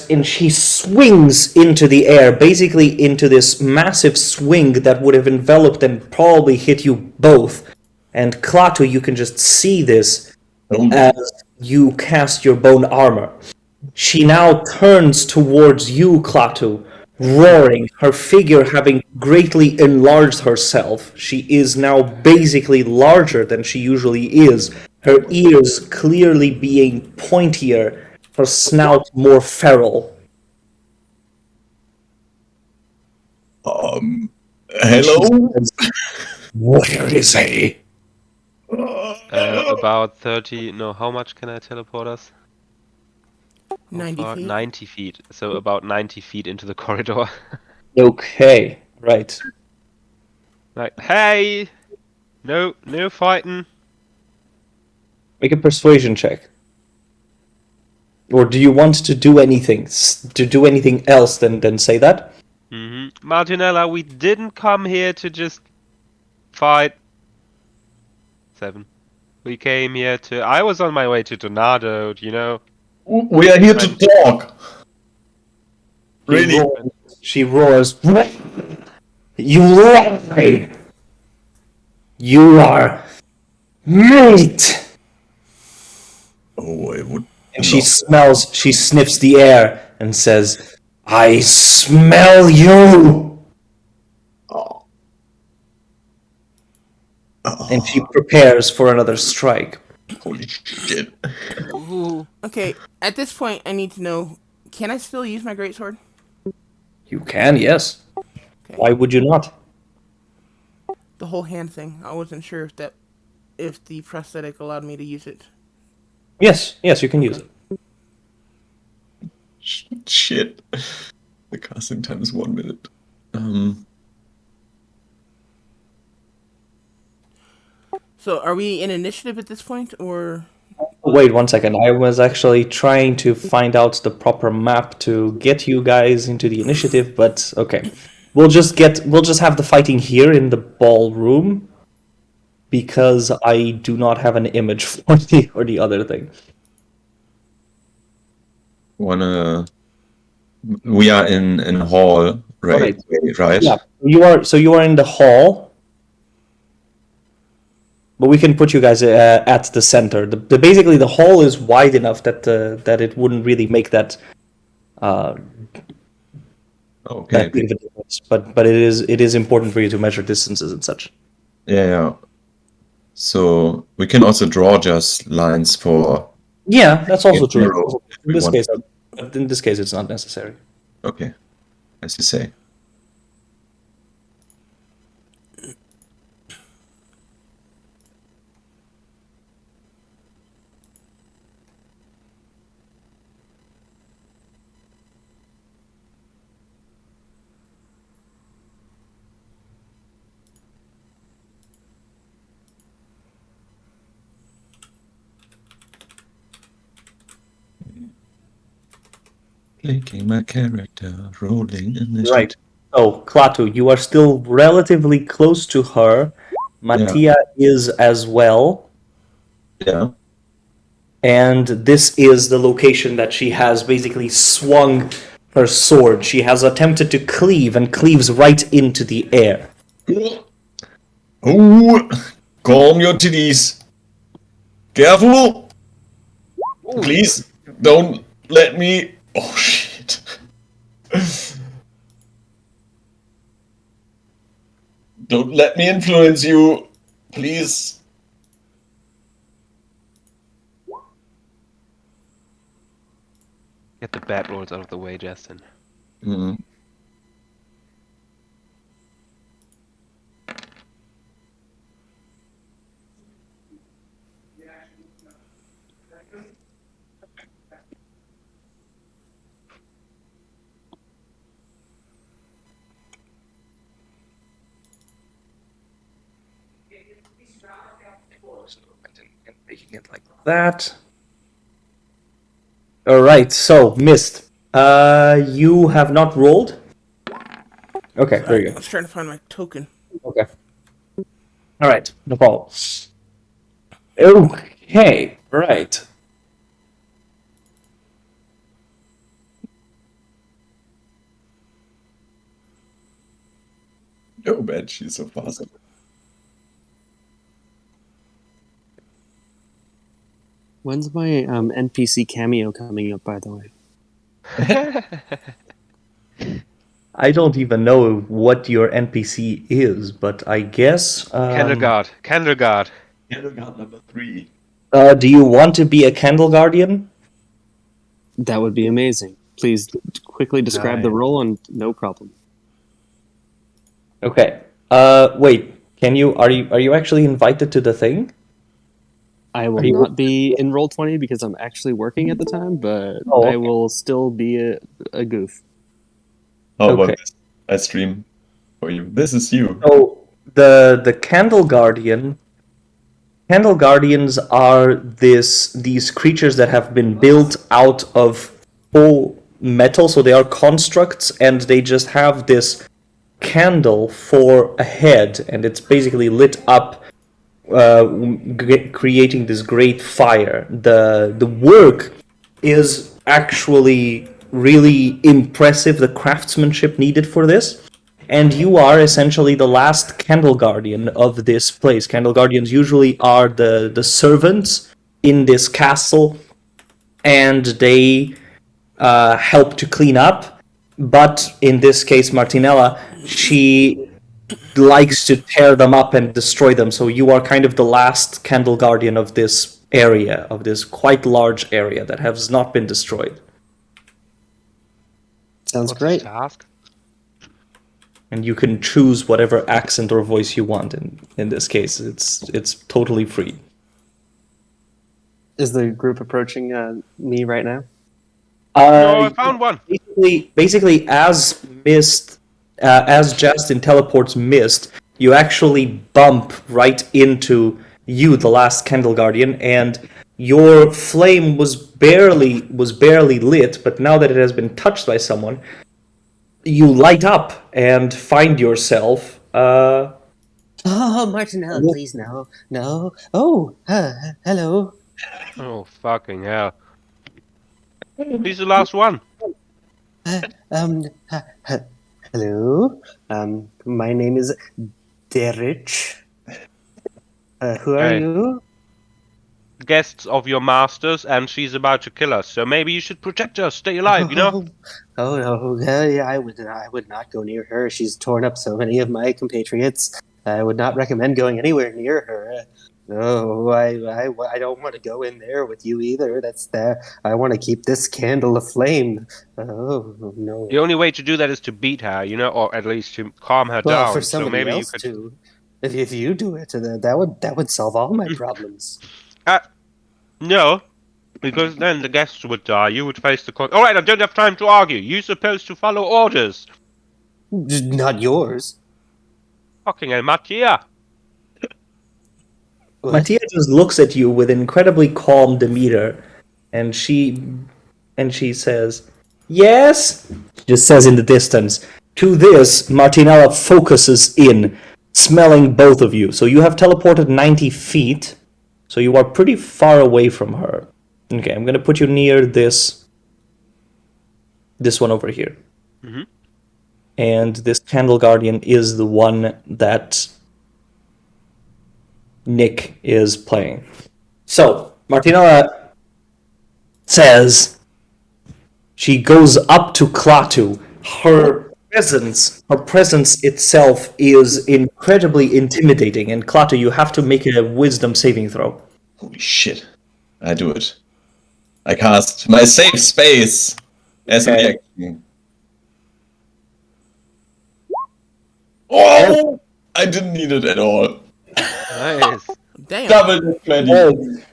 and she swings into the air, basically into this massive swing that would have enveloped and probably hit you both. And Klaatu, you can just see this as you cast your bone armor. She now turns towards you, Klaatu, roaring, her figure having greatly enlarged herself. She is now basically larger than she usually is, her ears clearly being pointier, her snout more feral. Hello? Where is he? About 30. No, how much can I teleport us? How 90 far? feet. 90 feet. So about 90 feet into the corridor. Okay, right. Like, hey! No fighting. Make a persuasion check. Or do you want to do anything else than say that? Martinella, we didn't come here to just fight. 7. We came here to. I was on my way to Tornado, you know. We are here to talk. Really? She roars. You lie! You are meat! Oh, I would. And she sniffs the air and says, I smell you! Oh. And she prepares for another strike. Holy shit. Okay, at this point, I need to know, can I still use my greatsword? You can, yes. Okay. Why would you not? The whole hand thing. I wasn't sure if the prosthetic allowed me to use it. Yes, you can use it. Shit. The casting time is 1 minute. So, are we in initiative at this point, or? Wait 1 second. I was actually trying to find out the proper map to get you guys into the initiative, but okay. We'll just have the fighting here in the ballroom because I do not have an image for the other thing. We are in a hall, right? Right? Yeah. You are in the hall. But we can put you guys at the center. Basically, the hall is wide enough that it wouldn't really make that Okay. that big of a difference. But it is important for you to measure distances and such. Yeah. So we can also draw just lines for. Yeah, that's also true. Zero, if we want. In this case, it's not necessary. Okay, as you say. Making my character, rolling initiative. Right. So, Klaatu, you are still relatively close to her. Mattia is as well. Yeah. And this is the location that she has basically swung her sword. She has attempted to cleave and cleaves right into the air. Oh, calm your titties. Careful. Please don't let me. Oh shit. Don't let me influence you, please. Get the bad rolls out of the way, Justin. Hmm. Making it like that. All right. So Mist, you have not rolled. Okay, very Sorry, I good. was trying to find my token. Okay. All right, no problem. Okay, right. Oh, man, she's so fast. When's my NPC cameo coming up, by the way? I don't even know what your NPC is, but I guess. Candleguard. Candleguard. Kindergarten number 3. Do you want to be a candle guardian? That would be amazing. Please quickly describe the Nice. role and no problem. Okay. Wait. Can you? Are you actually invited to the thing? I will Are you- not be in Roll20 because I'm actually working at the time, but Oh, I okay. will still be a goof. How Okay. about this? I stream for you. This is you. So the candle guardian. Candle guardians are these creatures that have been built out of full metal, so they are constructs, and they just have this candle for a head, and it's basically lit up, creating this great fire. The work is actually really impressive. The craftsmanship needed for this. And you are essentially the last candle guardian of this place. Candle guardians usually are the servants in this castle, and they help to clean up. But in this case, Martinella, she likes to tear them up and destroy them. So you are kind of the last candle guardian of this area, of this quite large area that has not been destroyed. Sounds What's great. his task? And you can choose whatever accent or voice you want. In this case, it's totally free. Is the group approaching me right now? No, I found one. Basically, as as Justin teleports Mist, you actually bump right into you, the last Candle Guardian, and your flame was barely lit, but now that it has been touched by someone, you light up and find yourself. Oh, Martinella, please, no. No. Oh, hello. Oh, fucking hell. He's the last one. Hello. My name is Derich. Who are Hey. you? Guests of your masters, and she's about to kill us. So maybe you should protect her, stay alive, you know? Oh no, yeah, I would not go near her. She's torn up so many of my compatriots. I would not recommend going anywhere near her. No, I don't want to go in there with you either. That's that. I want to keep this candle aflame. Oh no. The only way to do that is to beat her, you know, or at least to calm her Well, down. for So somebody maybe you else could. too. If you do it, that would solve all my problems. No, because then the guests would die. You would face the court. All right, I don't have time to argue. You're supposed to follow orders. Not yours. Fucking hell, Matia. What? Mattia just looks at you with incredibly calm demeanor, and she says, "Yes." She just says in the distance. To this, Martinella focuses in, smelling both of you. So you have teleported 90 feet, so you are pretty far away from her. Okay, I'm gonna put you near this one over here. Mhm. And this Candle Guardian is the one that Nick is playing. So, Martinella says she goes up to Klaatu. Her presence itself is incredibly intimidating. And Klaatu, you have to make a wisdom saving throw. Holy shit. I do it. I cast my safe space as a Okay. reaction. Oh! I didn't need it at all. Nice. Damn. Double 20. Oh,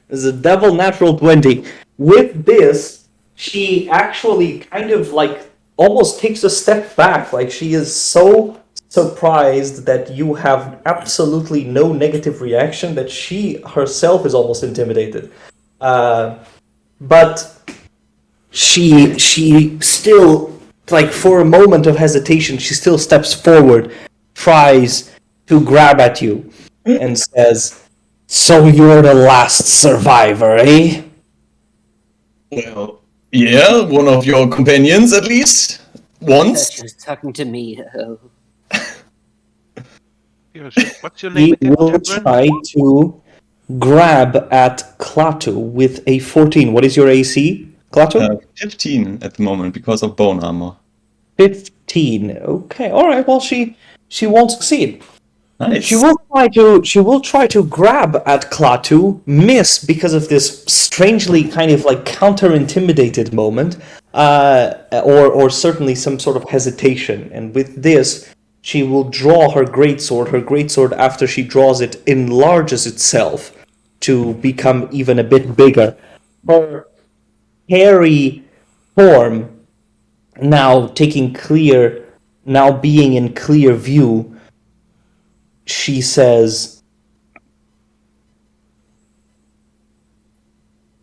this is a double natural 20. With this, she actually kind of like almost takes a step back. Like she is so surprised that you have absolutely no negative reaction that she herself is almost intimidated. But she still, like, for a moment of hesitation, she still steps forward, tries to grab at you, and says, "So you're the last survivor, eh?" Well, yeah, one of your companions at least. Once. She was talking to me. Oh. What's your name He again, will Tavern? try to grab at Klaatu with a 14. What is your AC, Klaatu? 15 at the moment because of bone armor. 15. Okay, alright, well she won't succeed. Nice. She will try to grab at Klaatu, miss because of this strangely kind of like counter-intimidated moment, or certainly some sort of hesitation. And with this, she will draw her greatsword. Her greatsword, after she draws it, enlarges itself to become even a bit bigger. Her hairy form now being in clear view, she says,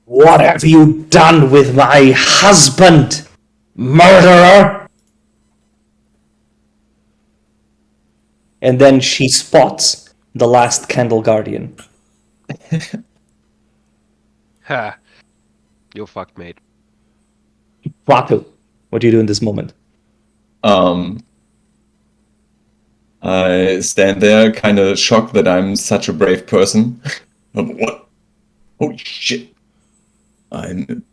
"What have you done with my husband, murderer?" And then she spots the last Candle Guardian. Ha. You're fucked, mate. Klaatu, what do you do in this moment? I stand there, kind of shocked that I'm such a brave person. What? Holy shit! I'm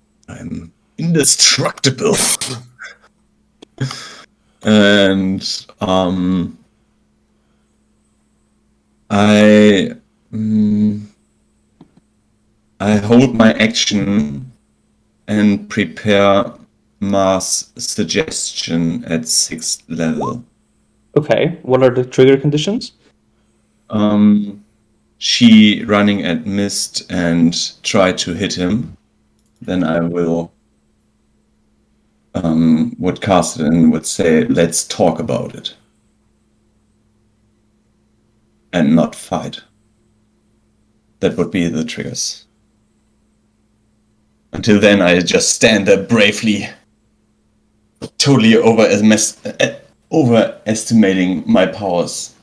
indestructible. And I I hold my action and prepare mass suggestion at 6th level. Okay, what are the trigger conditions? She running at mist and try to hit him, then I will would cast it and would say, "Let's talk about it," and not fight. That would be the triggers. Until then, I just stand there bravely, totally overestimating my powers.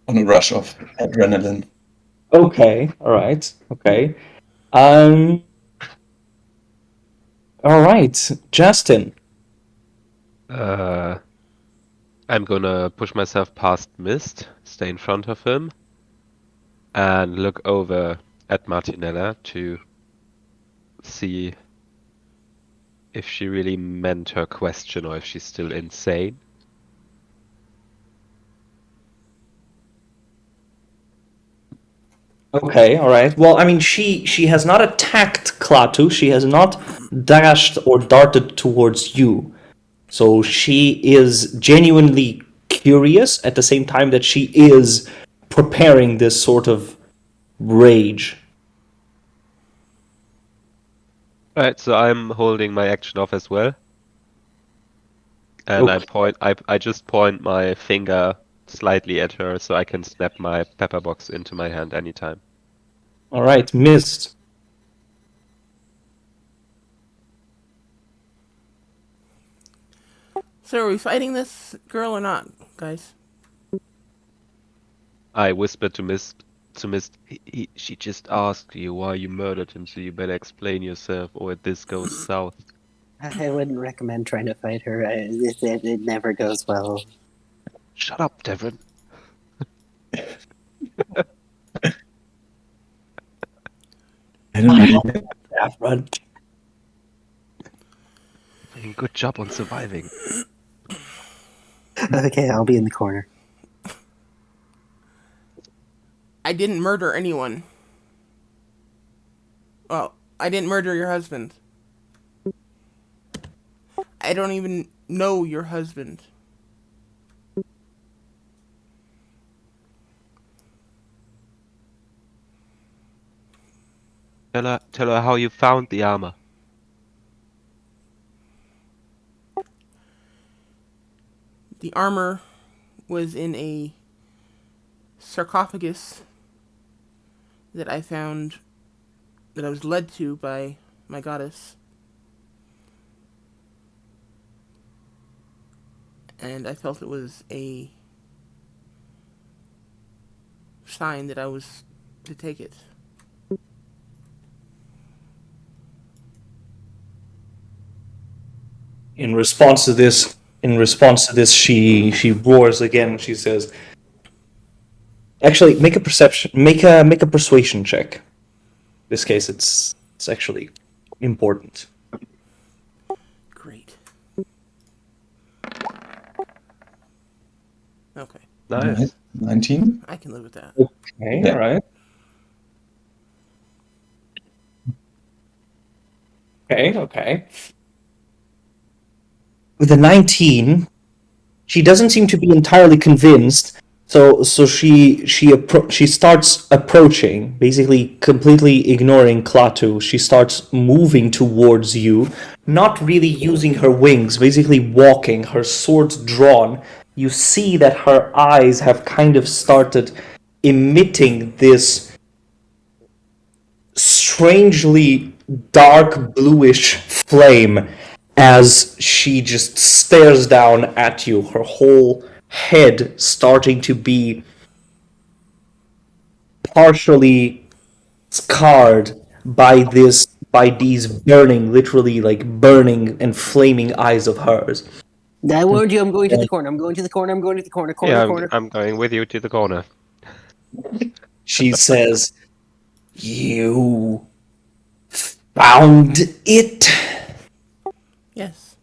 On a rush of adrenaline. Okay, alright, okay. Alright, Justin. I'm gonna push myself past Mist, stay in front of him, and look over at Martinella to see if she really meant her question or if she's still insane. Okay, all right. Well, I mean, she has not attacked Klaatu. She has not dashed or darted towards you. So she is genuinely curious at the same time that she is preparing this sort of rage. Alright, so I'm holding my action off as well. And Okay. I just point my finger slightly at her so I can snap my pepper box into my hand anytime. All right, missed. So are we fighting this girl or not, guys? I whispered to Mist, she just asked you why you murdered him, so you better explain yourself or this goes south. I wouldn't recommend trying to fight her. It never goes well. Shut up, Devon. I don't know. Run. good job on surviving. Okay, I'll be in the corner. I didn't murder anyone. Well, I didn't murder your husband. I don't even know your husband. Tell her how you found the armor. The armor was in a sarcophagus that I found, that I was led to by my goddess. And I felt it was a sign that I was to take it. In response to this, she roars again. She says, "Actually, make a persuasion check. In this case, it's actually important." Great. Okay, Nice. 19? I can live with that. Okay, Yeah. all right. Okay. With a 19, she doesn't seem to be entirely convinced. So she starts approaching, basically completely ignoring Klaatu. She starts moving towards you, not really using her wings, basically walking, her sword drawn. You see that her eyes have kind of started emitting this strangely dark bluish flame as she just stares down at you, her whole head starting to be partially scarred by these burning, literally like burning and flaming eyes of hers. I warned you, I'm going to the corner. I'm going to the corner. I'm going to the corner. Yeah, Corner. I'm going with you to the corner. She says, "You found it?" Yes.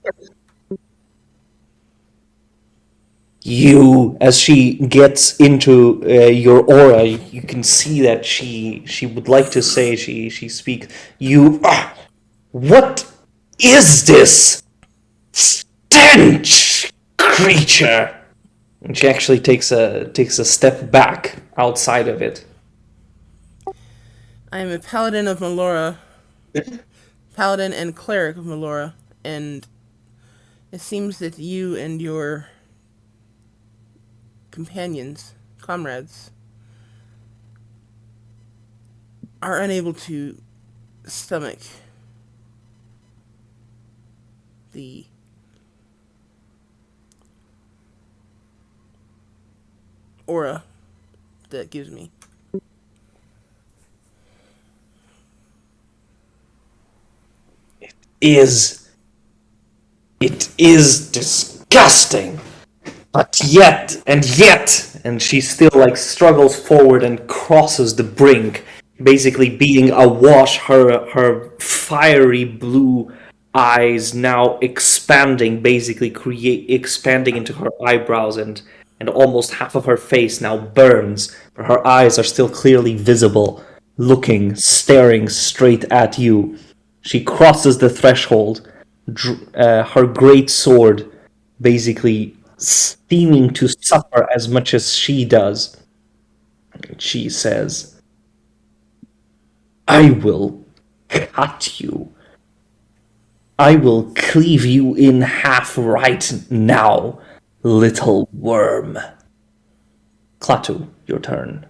You, as she gets into your aura, you can see that she would like to say, she speaks. You, what is this stench, creature? And she actually takes a step back outside of it. I am a paladin of Melora. Paladin and cleric of Melora, and it seems that you and your companions, comrades, are unable to stomach the aura that gives me. It is disgusting. But yet, and she still like struggles forward and crosses the brink, basically being awash, her fiery blue eyes now expanding, basically expanding into her eyebrows, and almost half of her face now burns, but her eyes are still clearly visible, looking, staring straight at you. She crosses the threshold, her great sword basically seeming to suffer as much as she does. She says, "I will cut you. I will cleave you in half right now, little worm." Klaatu, your turn.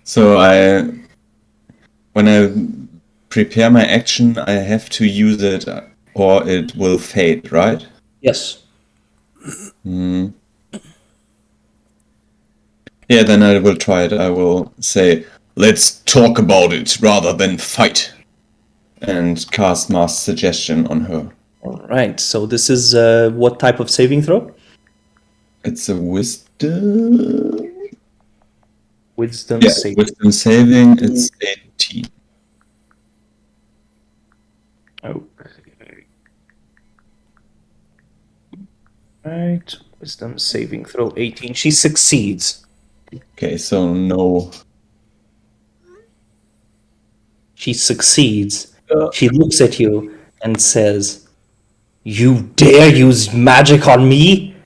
So when I prepare my action, I have to use it or it will fade, right? Yes. Yeah, then I will try it. I will say, let's talk about it rather than fight. And cast Mass Suggestion on her. Alright, so this is what type of saving throw? It's a wisdom. Wisdom Yeah, saving. wisdom saving. It's 18. Okay. Right. Wisdom saving throw 18. She succeeds. Okay, so no. She succeeds. She looks at you and says, "You dare use magic on me?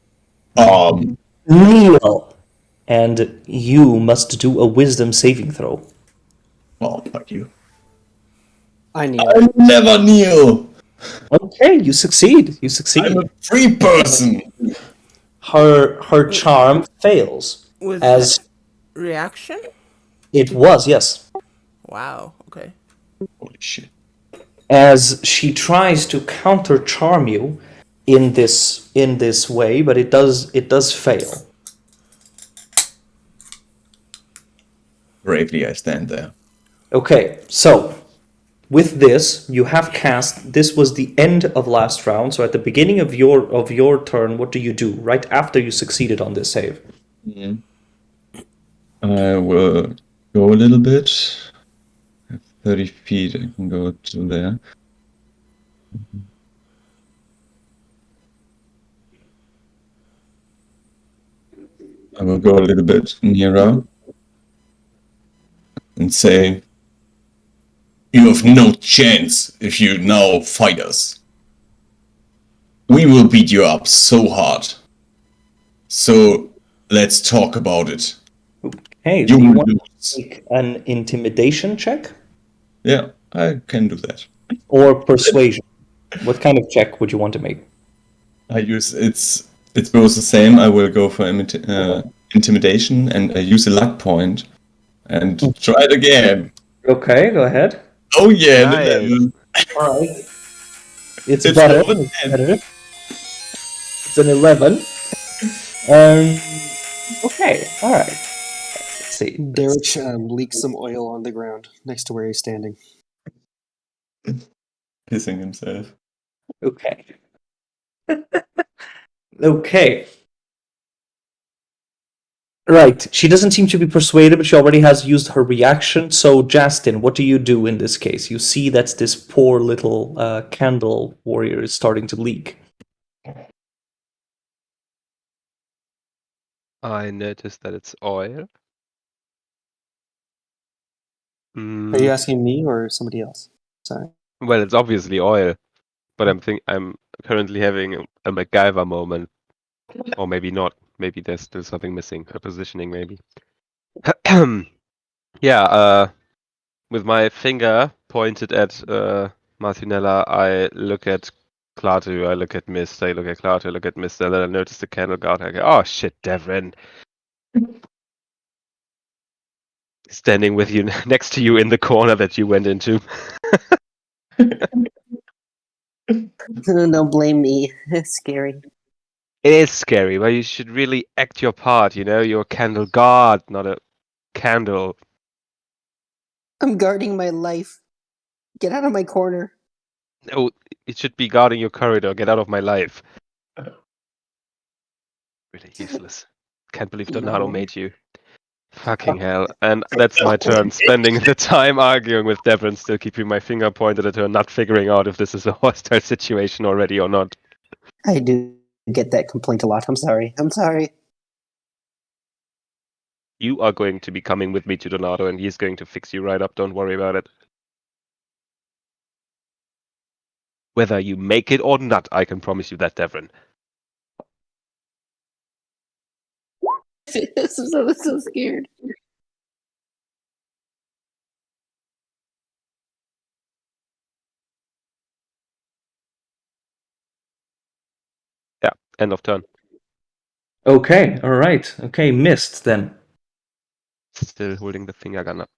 Kneel!" And you must do a wisdom saving throw. Oh, fuck you. I kneel. I never kneel. Okay, you succeed. You succeed. I'm a free person. Her charm fails. Was As that reaction? it was, yes. Wow. Okay. Holy shit. As she tries to counter charm you in this way, but it does fail. Bravely, I stand there. Okay, so with this, you have cast. This was the end of last round. So at the beginning of your turn, what do you do? Right after you succeeded on this save. Mhm. I will go a little bit. 30 feet, I can go to there. I will go a little bit nearer and say, "You have no chance if you now fight us. We will beat you up so hard. So let's talk about it. Hey, You do you will want lose." to make an intimidation check Yeah, I can do that. or persuasion? What kind of check would you want to make? I use it's both the same. I will go for intimidation and I use a luck point and try it again. Okay, go ahead. Oh yeah, an Nice. 11. All right. It's It's better. over It's 10. better. It's an 11. Okay. All right. Let's see. Derek leaks some oil on the ground next to where he's standing. Pissing himself. Okay. Okay. Right. She doesn't seem to be persuaded, but she already has used her reaction. So, Justin, what do you do in this case? You see that this poor little candle warrior is starting to leak. I noticed that it's oil. Are you asking me or somebody else? Sorry. Well, it's obviously oil, but I'm currently having a MacGyver moment, or maybe not. Maybe there's still something missing. Her positioning, maybe. Yeah. With my finger pointed at Martinella, I look at Klaatu, I look at Mist, I look at Klaatu, I look at Mist, and then I notice the candle guard. I go, oh shit, Devrin. Standing with you next to you in the corner that you went into. Don't blame me. It's scary. It is scary, but you should really act your part, you know? You're a candle guard, not a candle. I'm guarding my life. Get out of my corner. No, it should be guarding your corridor. Get out of my life. Really useless. Can't believe Donato No. made you. Fucking hell. And that's my turn. Spending the time arguing with Devon, still keeping my finger pointed at her, not figuring out if this is a hostile situation already or not. I do get that complaint a lot. I'm sorry. I'm sorry. You are going to be coming with me to Donato, and he's going to fix you right up. Don't worry about it. Whether you make it or not, I can promise you that, Devon. I'm so scared. Yeah, end of turn. Okay. All right. Okay. Mist then. Still holding the finger gun up.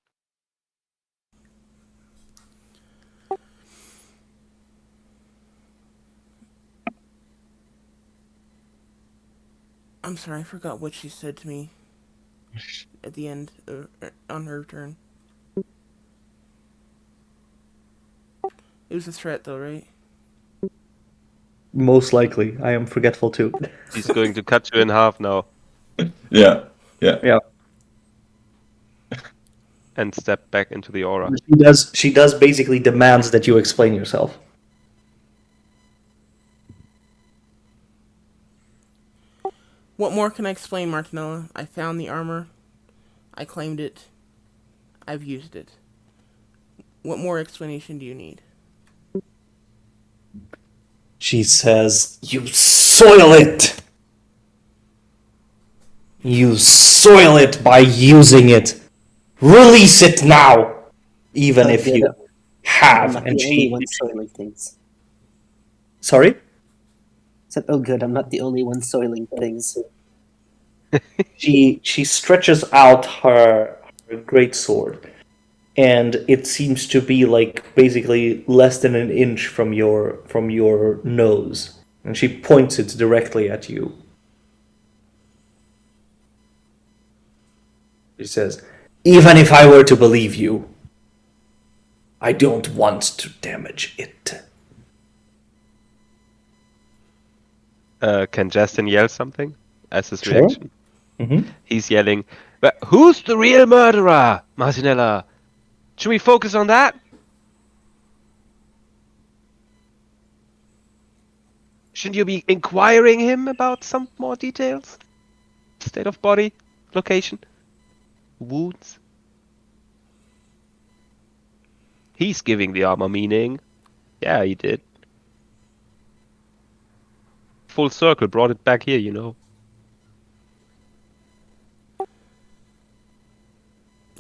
I'm sorry, I forgot what she said to me at the end on her turn. It was a threat, though, right? Most likely. I am forgetful too. He's going to cut you in half now Yeah. Yeah. and step back into the aura. She does basically demands that you explain yourself. What more can I explain, Martinella? I found the armor. I claimed it. I've used it. What more explanation do you need? She says, "You soil it! You soil it by using it! Release it now! Even Oh, if good. you I'm have." not And the only she... one soiling things. Sorry? I said, oh, good. I'm not the only one soiling things. She stretches out her great sword, and it seems to be like basically less than an inch from your nose, and she points it directly at you. She says, "Even if I were to believe you, I don't want to damage it." Can Justin yell something as his Sure. reaction? Mm-hmm. He's yelling, "But who's the real murderer, Martinella? Should we focus on that? Shouldn't you be inquiring him about some more details? State of body, location, wounds?" He's giving the armor meaning. Yeah, he did. Full circle, brought it back here, you know.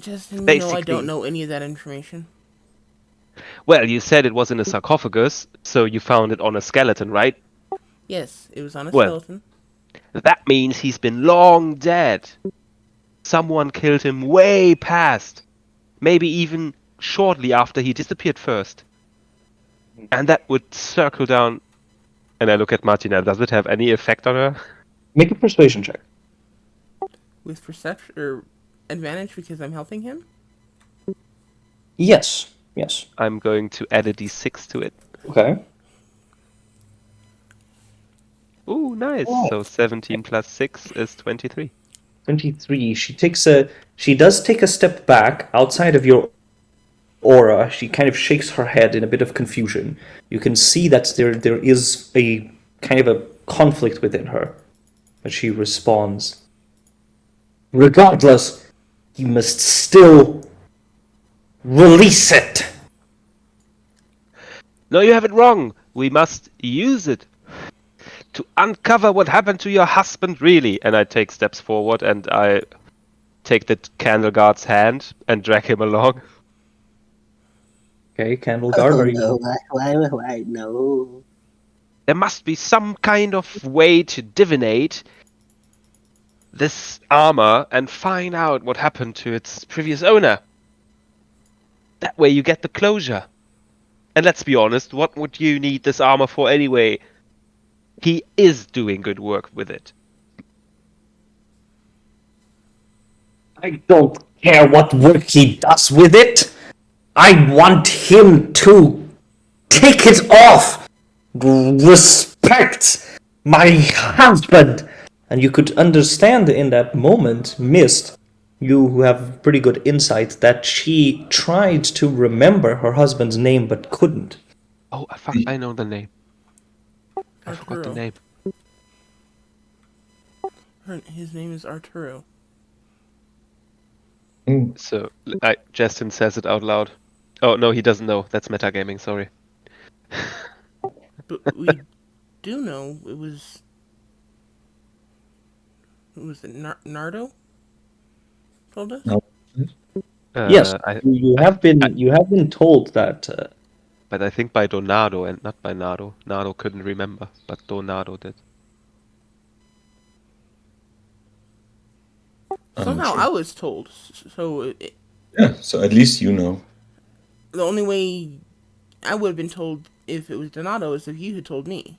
Justin, I Basically. don't know any of that information. Well, you said it was in a sarcophagus, so you found it on a skeleton, right? Yes, it was on a Well. skeleton. That means he's been long dead. Someone killed him way past. Maybe even shortly after he disappeared first. And that would circle down. And I look at Martina. Does it have any effect on her? Make a persuasion check. With perception or advantage because I'm helping him? Yes. Yes. I'm going to add a d6 to it. Okay. Ooh, nice. Oh. So 17 plus 6 is 23. 23. She does take a step back outside of your aura. She kind of shakes her head in a bit of confusion. You can see that there is a kind of a conflict within her. But she responds, "Regardless, you must still release it." No, you have it wrong. We must use it to uncover what happened to your husband, really. And I take steps forward and I take the candle guard's hand and drag him along. Okay, Candle Guard, Oh, are you... no. Why, no. There must be some kind of way to divinate this armor and find out what happened to its previous owner. That way you get the closure. And let's be honest, what would you need this armor for anyway? He is doing good work with it. I don't care what work he does with it. I want him to take it off. Respect my husband. And you could understand in that moment, Mist, you who have pretty good insight, that she tried to remember her husband's name but couldn't. Oh, fuck, I know the name. I forgot the Arturo. name. His name is Arturo. So, Justin says it out loud. Oh, no, he doesn't know. That's metagaming, sorry. But we do know it was... Was it Nardo? Told us? No. Yes, you have been told that. But I think by Donado and not by Nardo. Nardo couldn't remember, but Donado did. Somehow sure. I was told. So Yeah, so at least you know. the only way I would have been told if it was Donato is if you had told me.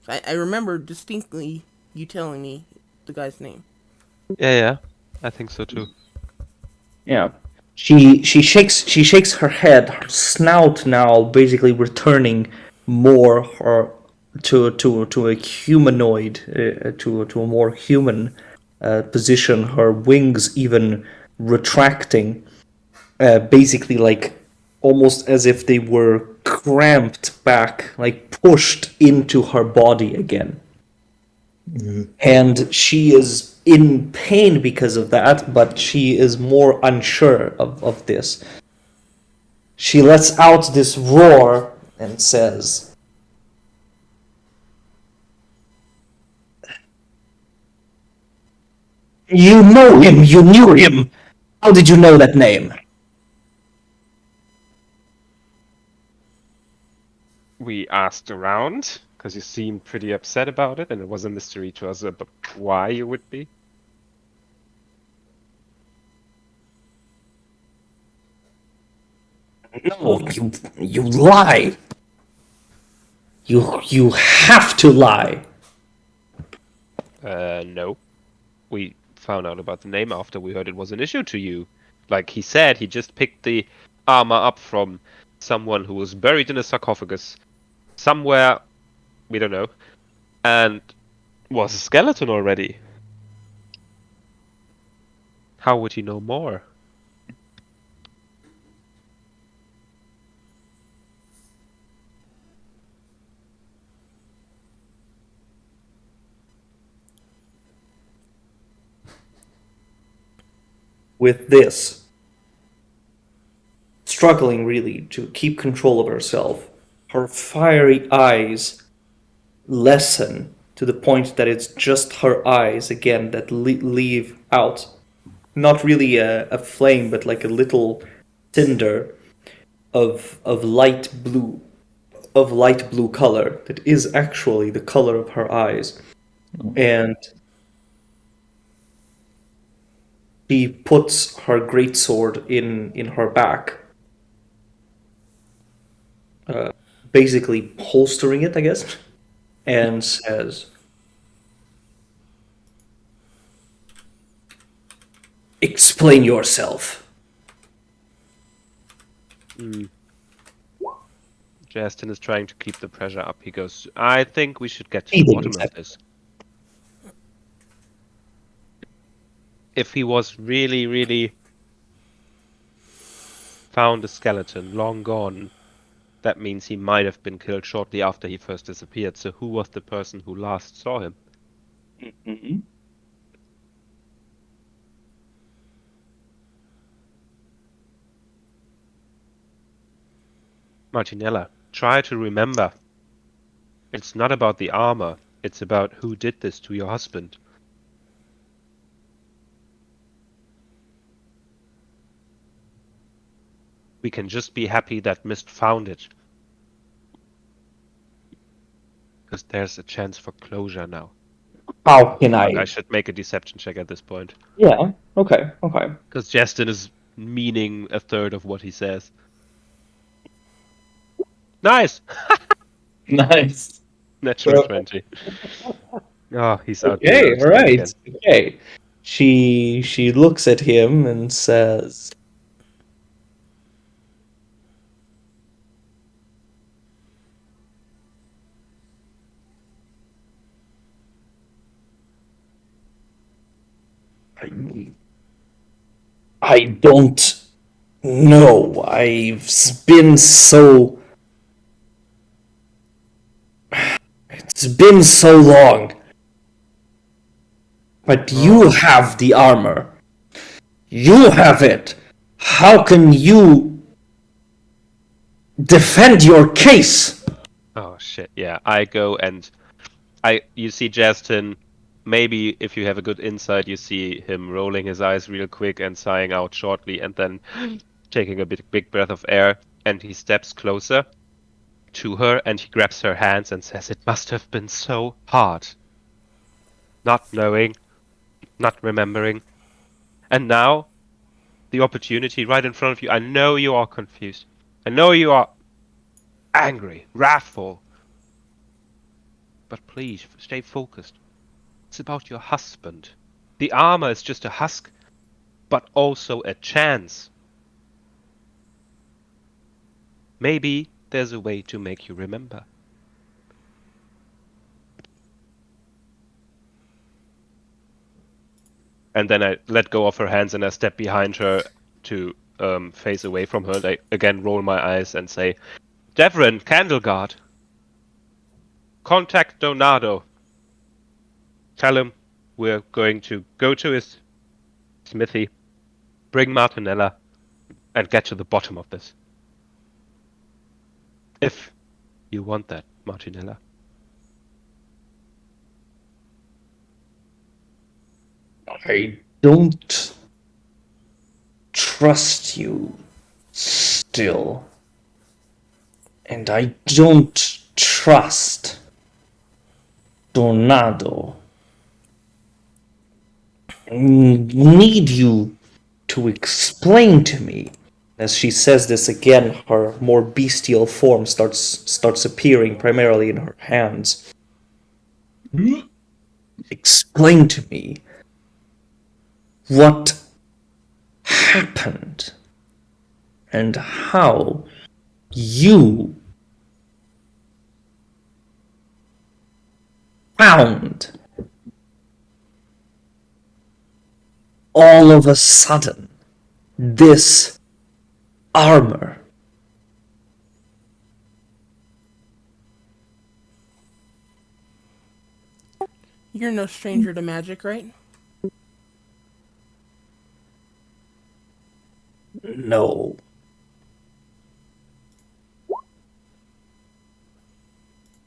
I remember distinctly you telling me the guy's name. Yeah, I think so too. Yeah. She shakes her head, her snout now basically returning more her to a humanoid, to a more human position. Her wings even retracting, basically like almost as if they were cramped back, like pushed into her body again. And she is in pain because of that, but she is more unsure of this. She lets out this roar and says, "You know him! You knew him! How did you know that name?" We asked around because you seemed pretty upset about it, and it was a mystery to us about why you would be. No, you lie. You have to lie. No. We found out about the name after we heard it was an issue to you. Like he said, he just picked the armor up from someone who was buried in a sarcophagus somewhere, we don't know, and was a skeleton already. How would he know more? With this, struggling really to keep control of herself, her fiery eyes lessen to the point that it's just her eyes again that leave out not really a flame, but like a little cinder of light blue color that is actually the color of her eyes. And she puts her greatsword in her back, basically holstering it, I guess, and says, "Explain yourself." Justin is trying to keep the pressure up. He goes, I think we should get to the Eating, bottom of exactly. this. If he was really, really found a skeleton long gone, that means he might have been killed shortly after he first disappeared. So who was the person who last saw him? Martinella, try to remember. It's not about the armor. It's about who did this to your husband. We can just be happy that Mist found it. Because there's a chance for closure now. How can Fuck, I I? should make a deception check at this point. Yeah. Okay. Okay. Because Justin is meaning a third of what he says. Nice! Nice. Natural 20. Oh, he's outdoing Okay. All himself right. again. Okay. She looks at him and says, "I don't know. I've been so. It's been so long. But you have the armor. You have it. How can you defend your case?" Oh shit, yeah. I go and you see Justin, maybe if you have a good insight, you see him rolling his eyes real quick and sighing out shortly and then taking a big breath of air, and he steps closer to her and he grabs her hands and says, It must have been so hard. Not knowing, not remembering. And now, the opportunity right in front of you. I know you are confused. I know you are angry, wrathful. But please, stay focused. It's about your husband. The armor is just a husk, but also a chance. Maybe there's a way to make you remember. And then I let go of her hands and I step behind her to face away from her. I again roll my eyes and say, Devrin, Candleguard. Contact Donado. Tell him we're going to go to his smithy, bring Martinella, and get to the bottom of this. If you want that, Martinella. I don't trust you still. And I don't trust Tornado. I need you to explain to me. As she says this again, her more bestial form starts appearing primarily in her hands. Explain to me what happened and how you found all of a sudden this armor. You're no stranger to magic, right? No.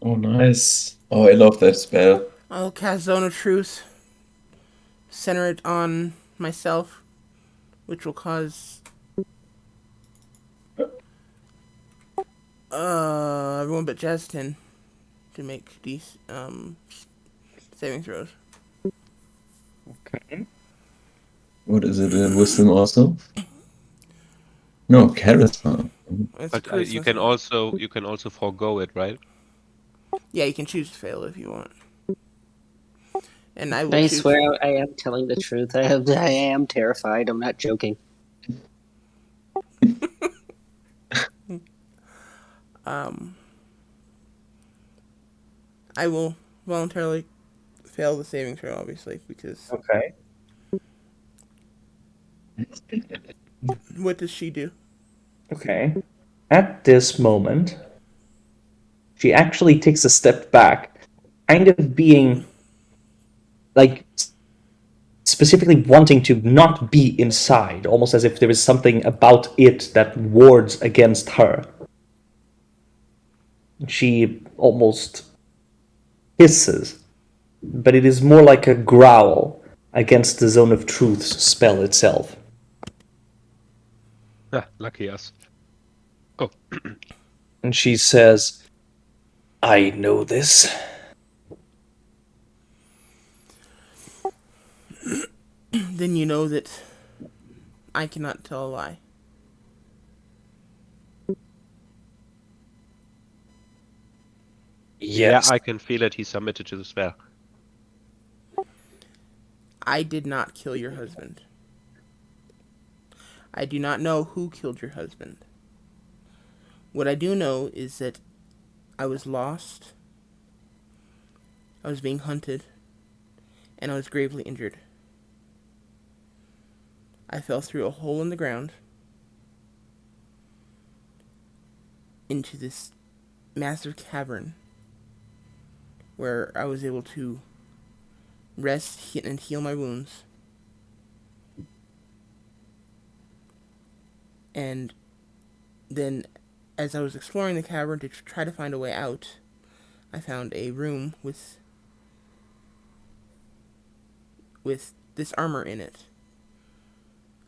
Oh, nice. Oh, I love that spell. I'll cast Zone of Truth. Center it on myself, which will cause everyone but Justin to make these saving throws. Okay. What is it? Wisdom also? No, charisma. It's But charisma you can saving. also forego it, right? Yeah, you can choose to fail if you want. And I will I choose. swear I am telling the truth. I am terrified. I'm not joking. I will voluntarily fail the saving throw, obviously, because Okay. what does she do? Okay. At this moment, she actually takes a step back, kind of being like specifically wanting to not be inside, almost as if there is something about it that wards against her. She almost hisses, but it is more like a growl against the Zone of Truth's spell itself. Ah, lucky us. Oh, And she says, I know this. Then you know that I cannot tell a lie. yeah, Yes. I can feel it. He submitted to the spell. I did not kill your husband. I do not know who killed your husband. What I do know is that I was lost, I was being hunted, and I was gravely injured. I fell through a hole in the ground into this massive cavern where I was able to rest and heal my wounds. And then, as I was exploring the cavern to try to find a way out, I found a room with this armor in it.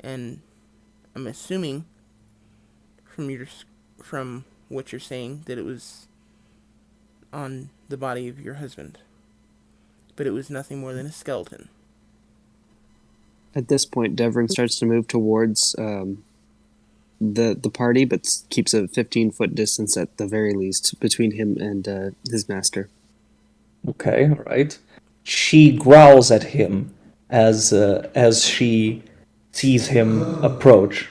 And I'm assuming from what you're saying that it was on the body of your husband. But it was nothing more than a skeleton. At this point, Devrin starts to move towards the party, but keeps a 15-foot distance at the very least between him and his master. Okay, all right. She growls at him as she sees him approach.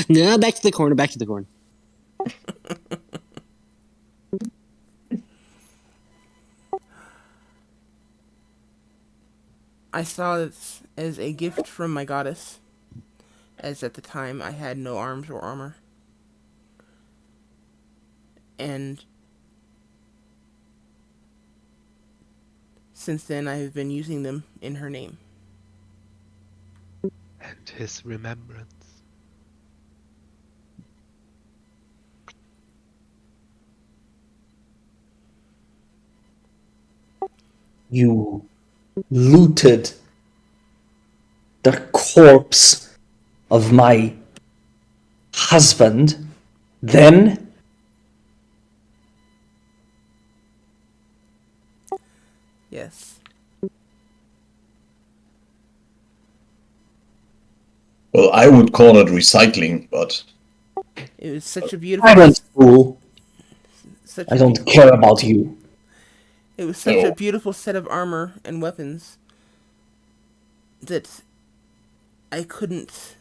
No, back to the corner. Back to the corner. I saw this as a gift from my goddess, as at the time I had no arms or armor. And since then, I have been using them in her name. And his remembrance. You looted the corpse of my husband, then? Yes. Well, I would call it recycling, but It was such a beautiful, Silence, fool. such I a don't care about you. it was such a no. beautiful set of armor and weapons that I couldn't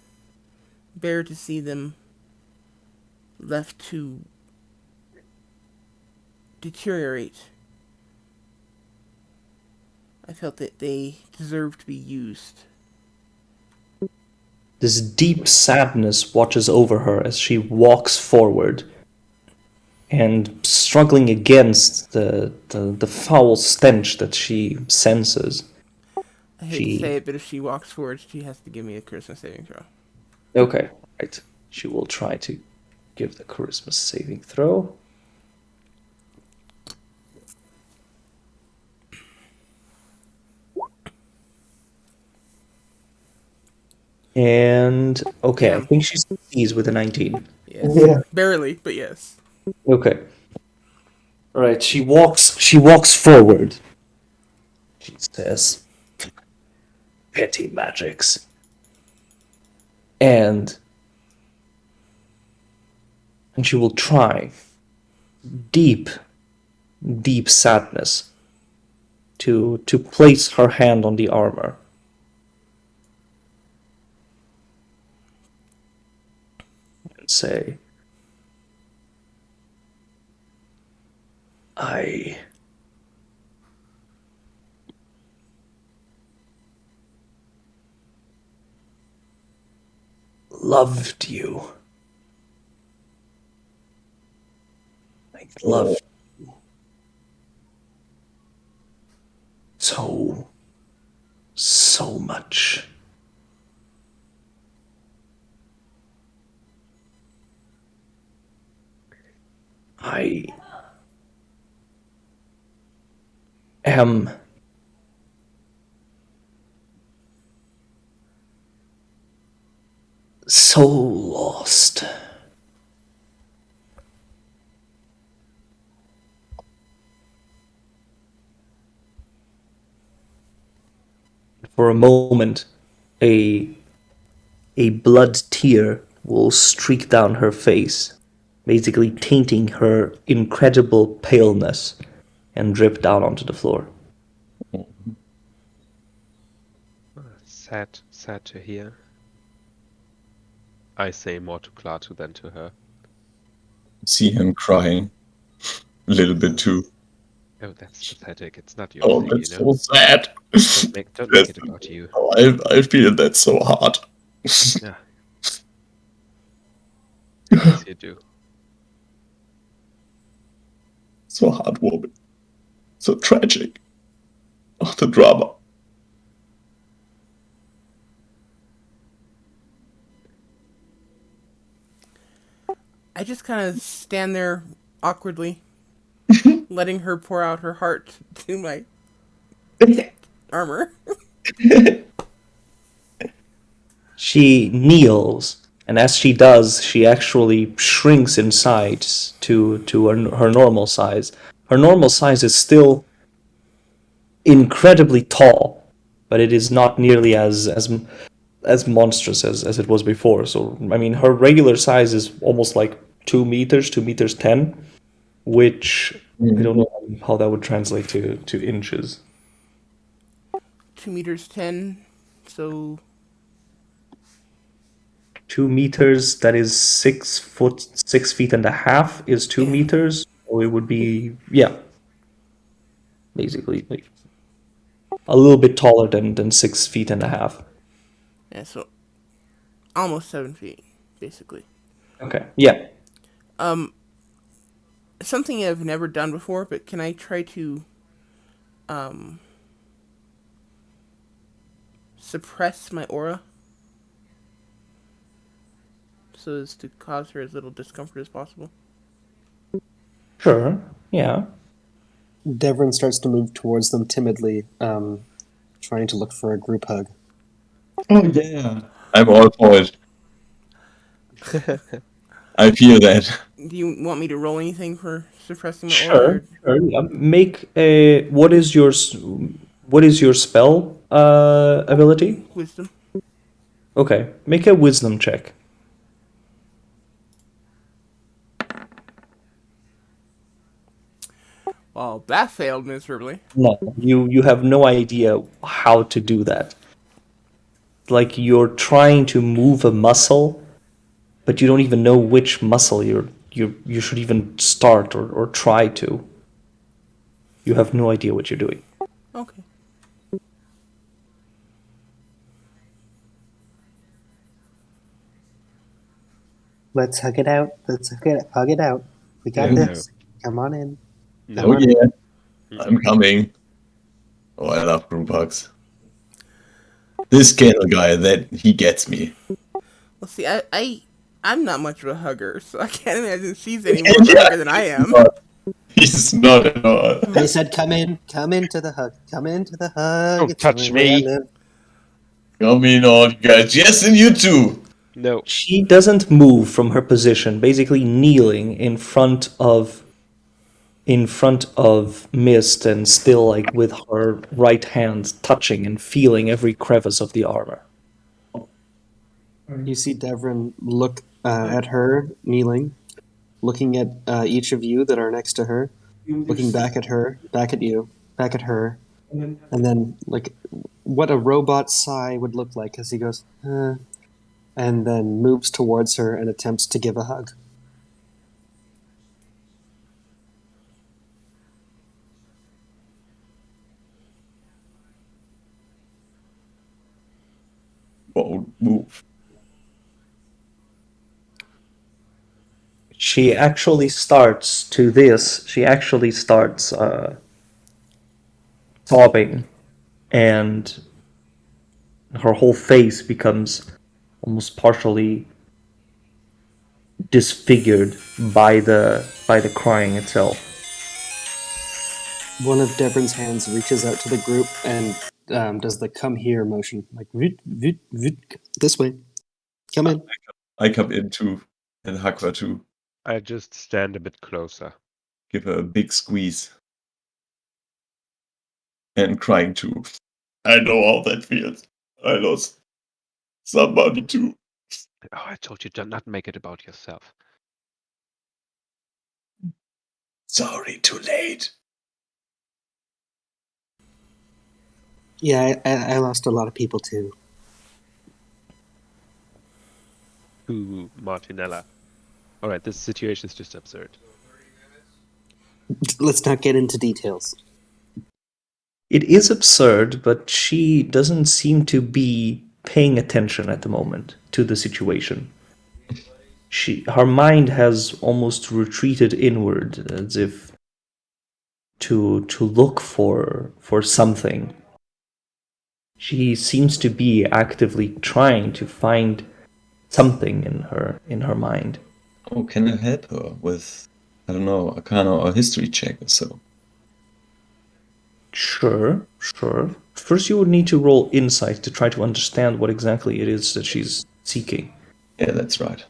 bear to see them left to deteriorate. I felt that they deserved to be used. This deep sadness watches over her as she walks forward and struggling against the foul stench that she senses. I hate to She. say it, but if she walks forward, she has to give me a charisma saving throw. Okay, right. She will try to give the charisma saving throw. And okay, I Damn. think she succeeds with a 19. Yes. Yeah. Barely, but yes. Okay. All right, she walks forward. She says, "Petty magics." And she will try deep deep sadness to place her hand on the armor. And say, I loved you. I loved you so much. I am so lost. For a moment, a blood tear will streak down her face, basically tainting her incredible paleness, and drip down onto the floor. Sad to hear. I say more to Klaatu than to her. See him crying a little bit too. Oh, that's pathetic. It's not your Oh, thing, that's you know? so sad. Don't make it about you. Oh, I feel that so hard. Yeah. Yes, you do. So heartwarming. So tragic. Oh, the drama. I just kind of stand there awkwardly, letting her pour out her heart to my armor. She kneels, and as she does, she actually shrinks in size to her normal size. Her normal size is still incredibly tall, but it is not nearly as monstrous as it was before. So I mean, her regular size is almost like 2 meters, 2 meters 10, which I don't know how that would translate to inches. 2 meters 10, so 2 meters, that is 6 foot, 6 feet and a half is 2 meters. So it would be, yeah, basically like a little bit taller than 6 feet and a half. yeah, so almost 7 feet, basically. Okay, yeah. Something I've never done before, but can I try to suppress my aura so as to cause her as little discomfort as possible? Sure. Yeah. Devrin starts to move towards them timidly, trying to look for a group hug. Oh yeah. I'm all for it. I feel that. Do you want me to roll anything for suppressing my aura? Sure. Sure. Yeah. Make a. What is your spell ability? Wisdom. Okay. Make a wisdom check. Well, that failed miserably. No, you have no idea how to do that. Like you're trying to move a muscle, but you don't even know which muscle you should even start or try to. You have no idea what you're doing. Okay. Let's hug it out. Let's hug it out. We got Yeah. this. Come on in. No. Come Oh on in. yeah. I'm coming. Oh, I love group hugs. This Kendall guy, that he gets me. Well, see, I'm not much of a hugger, so I can't imagine she's any more of a hugger than I am. He's not at all. I said, come in. Come into the hug. Come into the hug. Don't It's the touch only way I me. live. Come in, all you guys. Yes, and you too. No. She doesn't move from her position, basically kneeling in front of Mist and still like with her right hand touching and feeling every crevice of the armor. You see Devrin look at her, kneeling, looking at each of you that are next to her, looking back at her, back at you, back at her, and then like what a robot sigh would look like as he goes, and then moves towards her and attempts to give a hug. Bold move. She actually starts to this. She actually starts sobbing, and her whole face becomes almost partially disfigured by the crying itself. One of Devrin's hands reaches out to the group and does the come here motion, like "Voot, voot, voot," this way. Come in. I come in too and hug her too. I just stand a bit closer. Give her a big squeeze. And crying too. I know how that feels. I lost somebody too. Oh, I told you to not make it about yourself. Sorry, too late. Yeah, I lost a lot of people too. Ooh, Martinella. Alright, this situation is just absurd. Let's not get into details. It is absurd, but she doesn't seem to be paying attention at the moment to the situation. Her mind has almost retreated inward, as if to look for something. She seems to be actively trying to find something in her mind. Oh, can I help her with, I don't know, Arcana or history check or so? Sure. First, you would need to roll insight to try to understand what exactly it is that she's seeking. Yeah, that's right.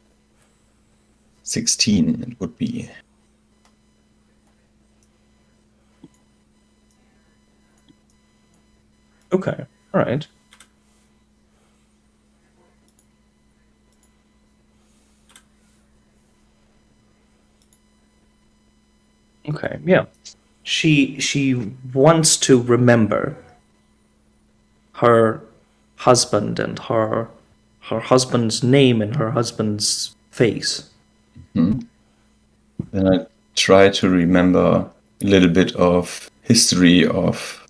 16 it would be. Okay, all right. Okay, yeah. She wants to remember her husband and her husband's name and her husband's face. Then I try to remember a little bit of history of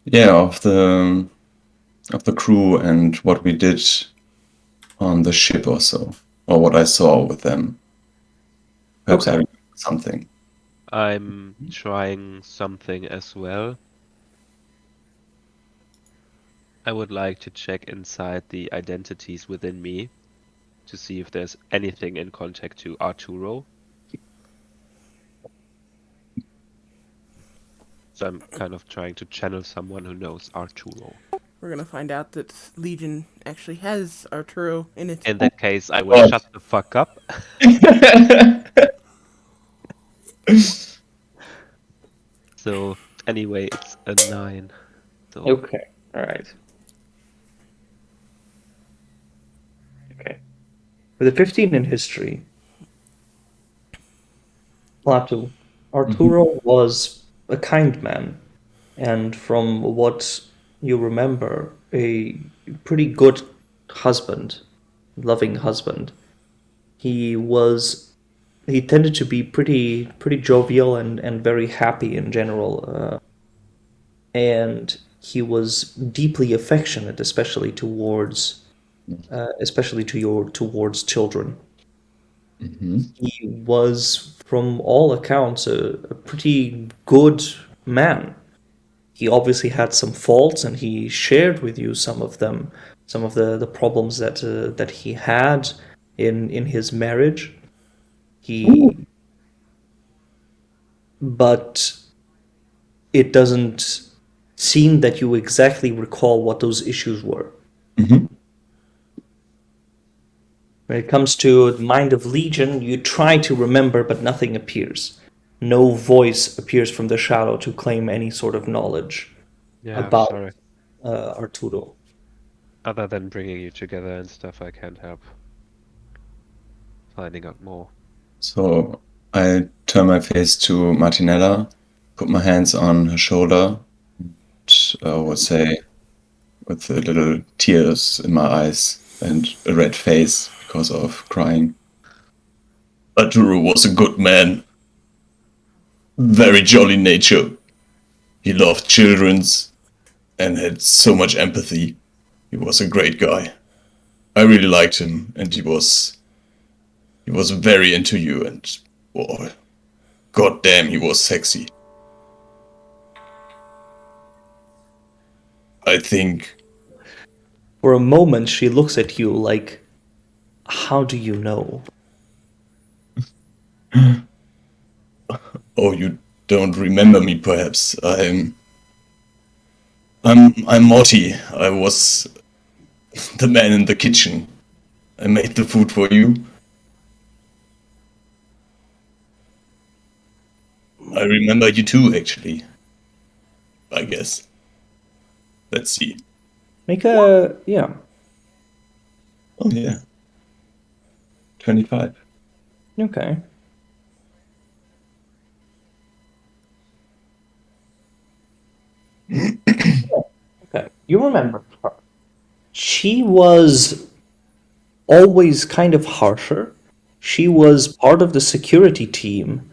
the crew and what we did on the ship or so, or what I saw with them. Perhaps Okay. I remember something. I'm trying something as well. I would like to check inside the identities within me to see if there's anything in contact to Arturo. So I'm kind of trying to channel someone who knows Arturo. We're gonna find out that Legion actually has Arturo in it. In that case, I will God. shut the fuck up. So anyway, it's a 9. So Okay. All right. Okay. With a 15 in history, Plato, Arturo was a kind man, and from what you remember, a pretty good husband, loving husband. He was he tended to be pretty jovial and very happy in general, and he was deeply affectionate, especially towards children. He was, from all accounts, a pretty good man. He obviously had some faults, and he shared with you some of them, some of the problems that he had in his marriage. But it doesn't seem that you exactly recall what those issues were. When it comes to the mind of Legion, you try to remember, but nothing appears. No voice appears from the shadow to claim any sort of knowledge yeah, I'm about sorry. Arturo. Other than bringing you together and stuff, I can't help finding out more. So I turn my face to Martinella, put my hands on her shoulder, and would say, with the little tears in my eyes and a red face because of crying, Arturo was a good man. Very jolly nature. He loved children's and had so much empathy. He was a great guy. I really liked him, and he was very into you, and boy, god damn, he was sexy. I think For a moment, she looks at you like, "How do you know?" oh, you don't remember me perhaps. I'm Morty. I was the man in the kitchen. I made the food for you. I remember you too, actually. I guess. Let's see. Make a yeah. Oh yeah. 25. Okay. Okay. You remember her. She was always kind of harsher. She was part of the security team,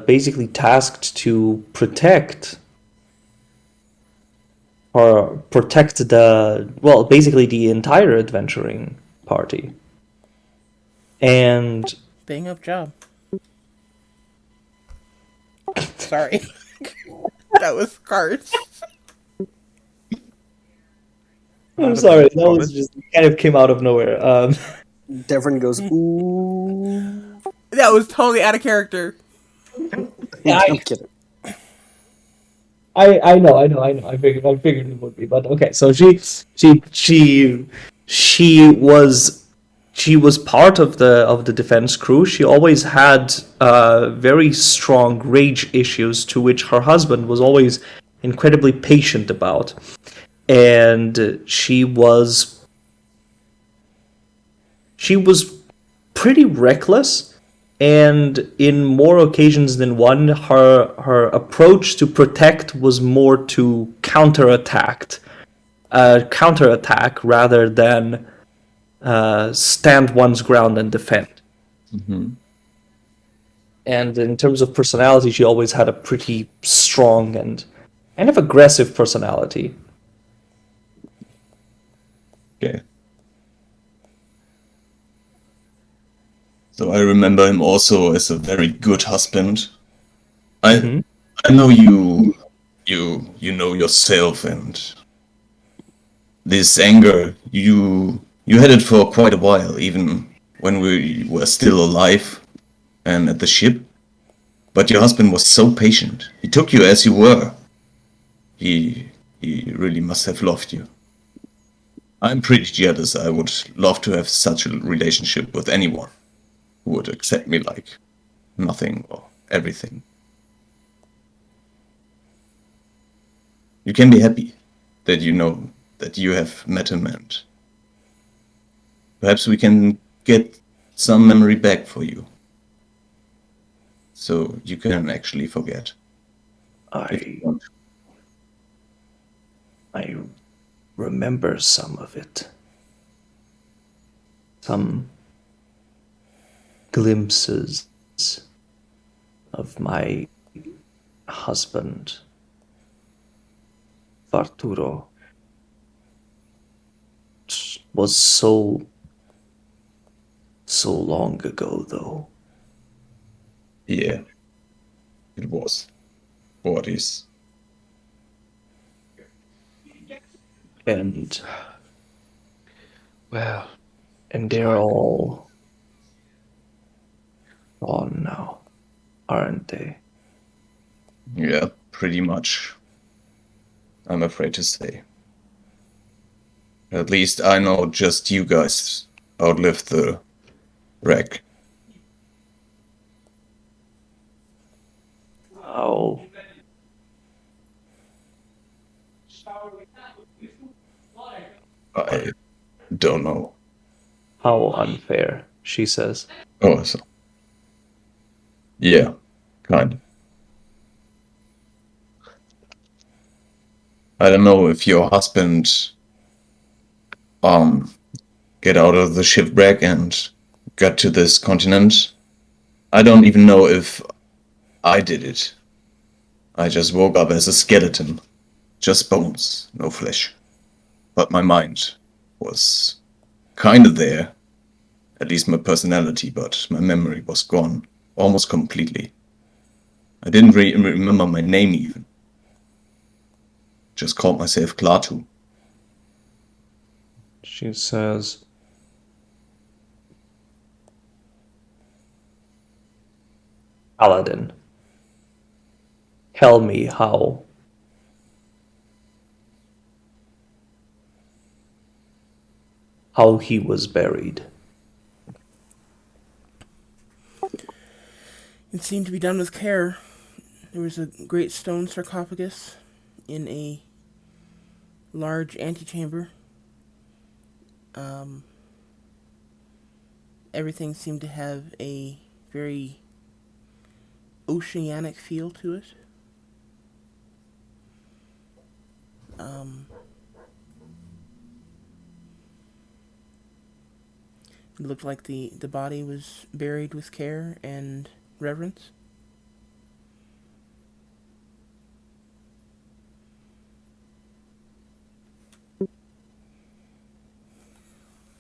basically tasked to protect basically the entire adventuring party. And Bang up job. Sorry. That was harsh. I'm sorry, that was just kind of came out of nowhere. Devon goes, ooh. That was totally out of character. I'm kidding. I know. I figured it would be, but okay. So she was part of the defense crew. She always had very strong rage issues, to which her husband was always incredibly patient about, and she was pretty reckless. And in more occasions than one, her approach to protect was more to counterattack rather than stand one's ground and defend. And in terms of personality, she always had a pretty strong and kind of aggressive personality. Okay. So I remember him also as a very good husband. I know you know yourself, and this anger, you had it for quite a while, even when we were still alive and at the ship. But your husband was so patient. He took you as you were. He really must have loved you. I'm pretty jealous. I would love to have such a relationship with anyone who would accept me like nothing or everything. You can be happy that you know that you have met him, and perhaps we can get some memory back for you. So you can actually forget if you I want. I remember some of it. Some glimpses of my husband, Arturo. It was so long ago, though. Yeah, it was 40s. And Well, they're all gone now, aren't they? Yeah, pretty much. I'm afraid to say. At least I know just you guys outlived the wreck. How I don't know. how unfair, she says. Oh, so. Yeah, kind of. I don't know if your husband um get out of the shipwreck and got to this continent. I don't even know if I did it. I just woke up as a skeleton. Just bones, no flesh. But my mind was kinda there. At least my personality, but my memory was gone. Almost completely. I didn't remember my name even. Just called myself Klaatu. She says, Paladin, tell me how he was buried. It seemed to be done with care. There was a great stone sarcophagus in a large antechamber. Everything seemed to have a very oceanic feel to it. It looked like the body was buried with care and reverence.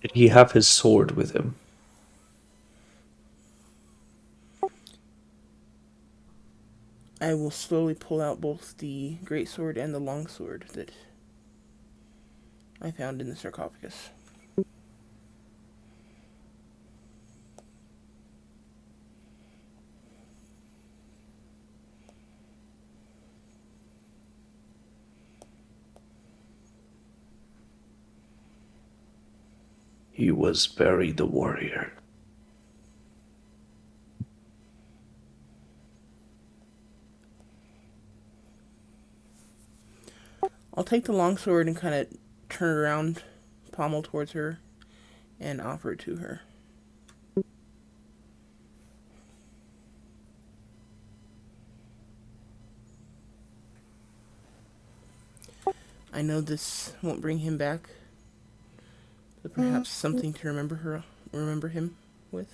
Did he have his sword with him? I will slowly pull out both the greatsword and the longsword that I found in the sarcophagus. He was buried a warrior. I'll take the longsword and kind of turn it around, pommel towards her, and offer it to her. I know this won't bring him back, but perhaps something to remember him with.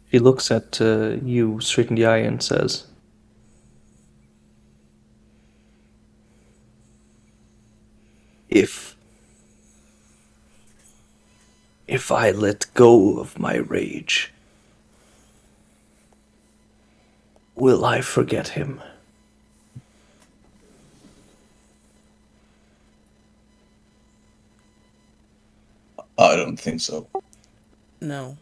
He looks at you straight in the eye and says, If I let go of my rage, will I forget him? I don't think so. No.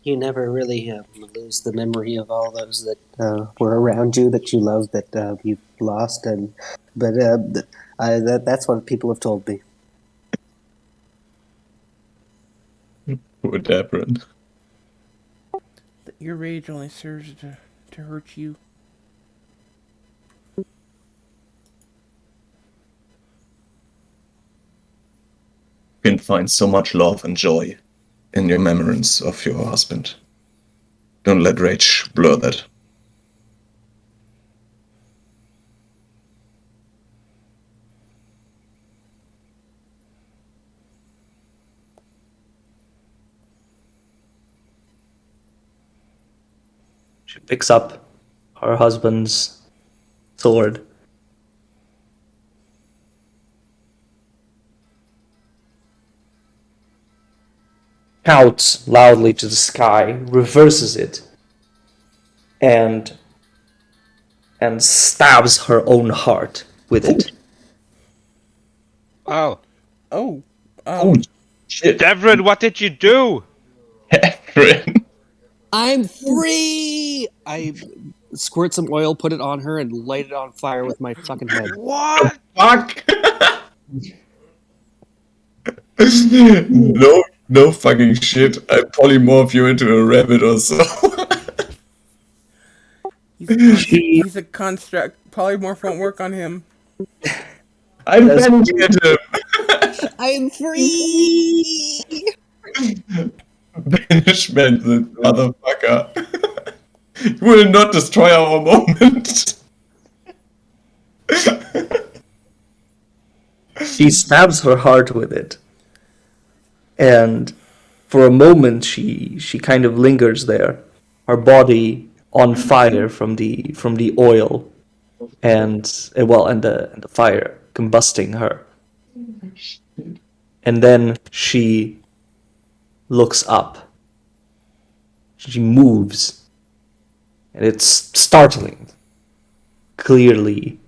You never really lose the memory of all those that were around you, that you loved, that you lost, that's what people have told me. Poor Debrin. Your rage only serves to hurt you. You can find so much love and joy in your memories of your husband. Don't let rage blur that. She picks up her husband's sword. Shouts loudly to the sky, reverses it, and stabs her own heart with it. Oh, Oh. Oh, shit. Devrin, what did you do? Debrin. I'm free! I squirt some oil, put it on her, and light it on fire with my fucking head. What? Fuck! No fucking shit. I polymorph you into a rabbit or so. He's a construct. Polymorph won't work on him. I'm banishing him. I'm free! Banishment, the motherfucker. You will not destroy our moment. She stabs her heart with it. And for a moment she kind of lingers there, her body on fire from the oil and the fire combusting her. And then she looks up. She moves. And it's startling. Clearly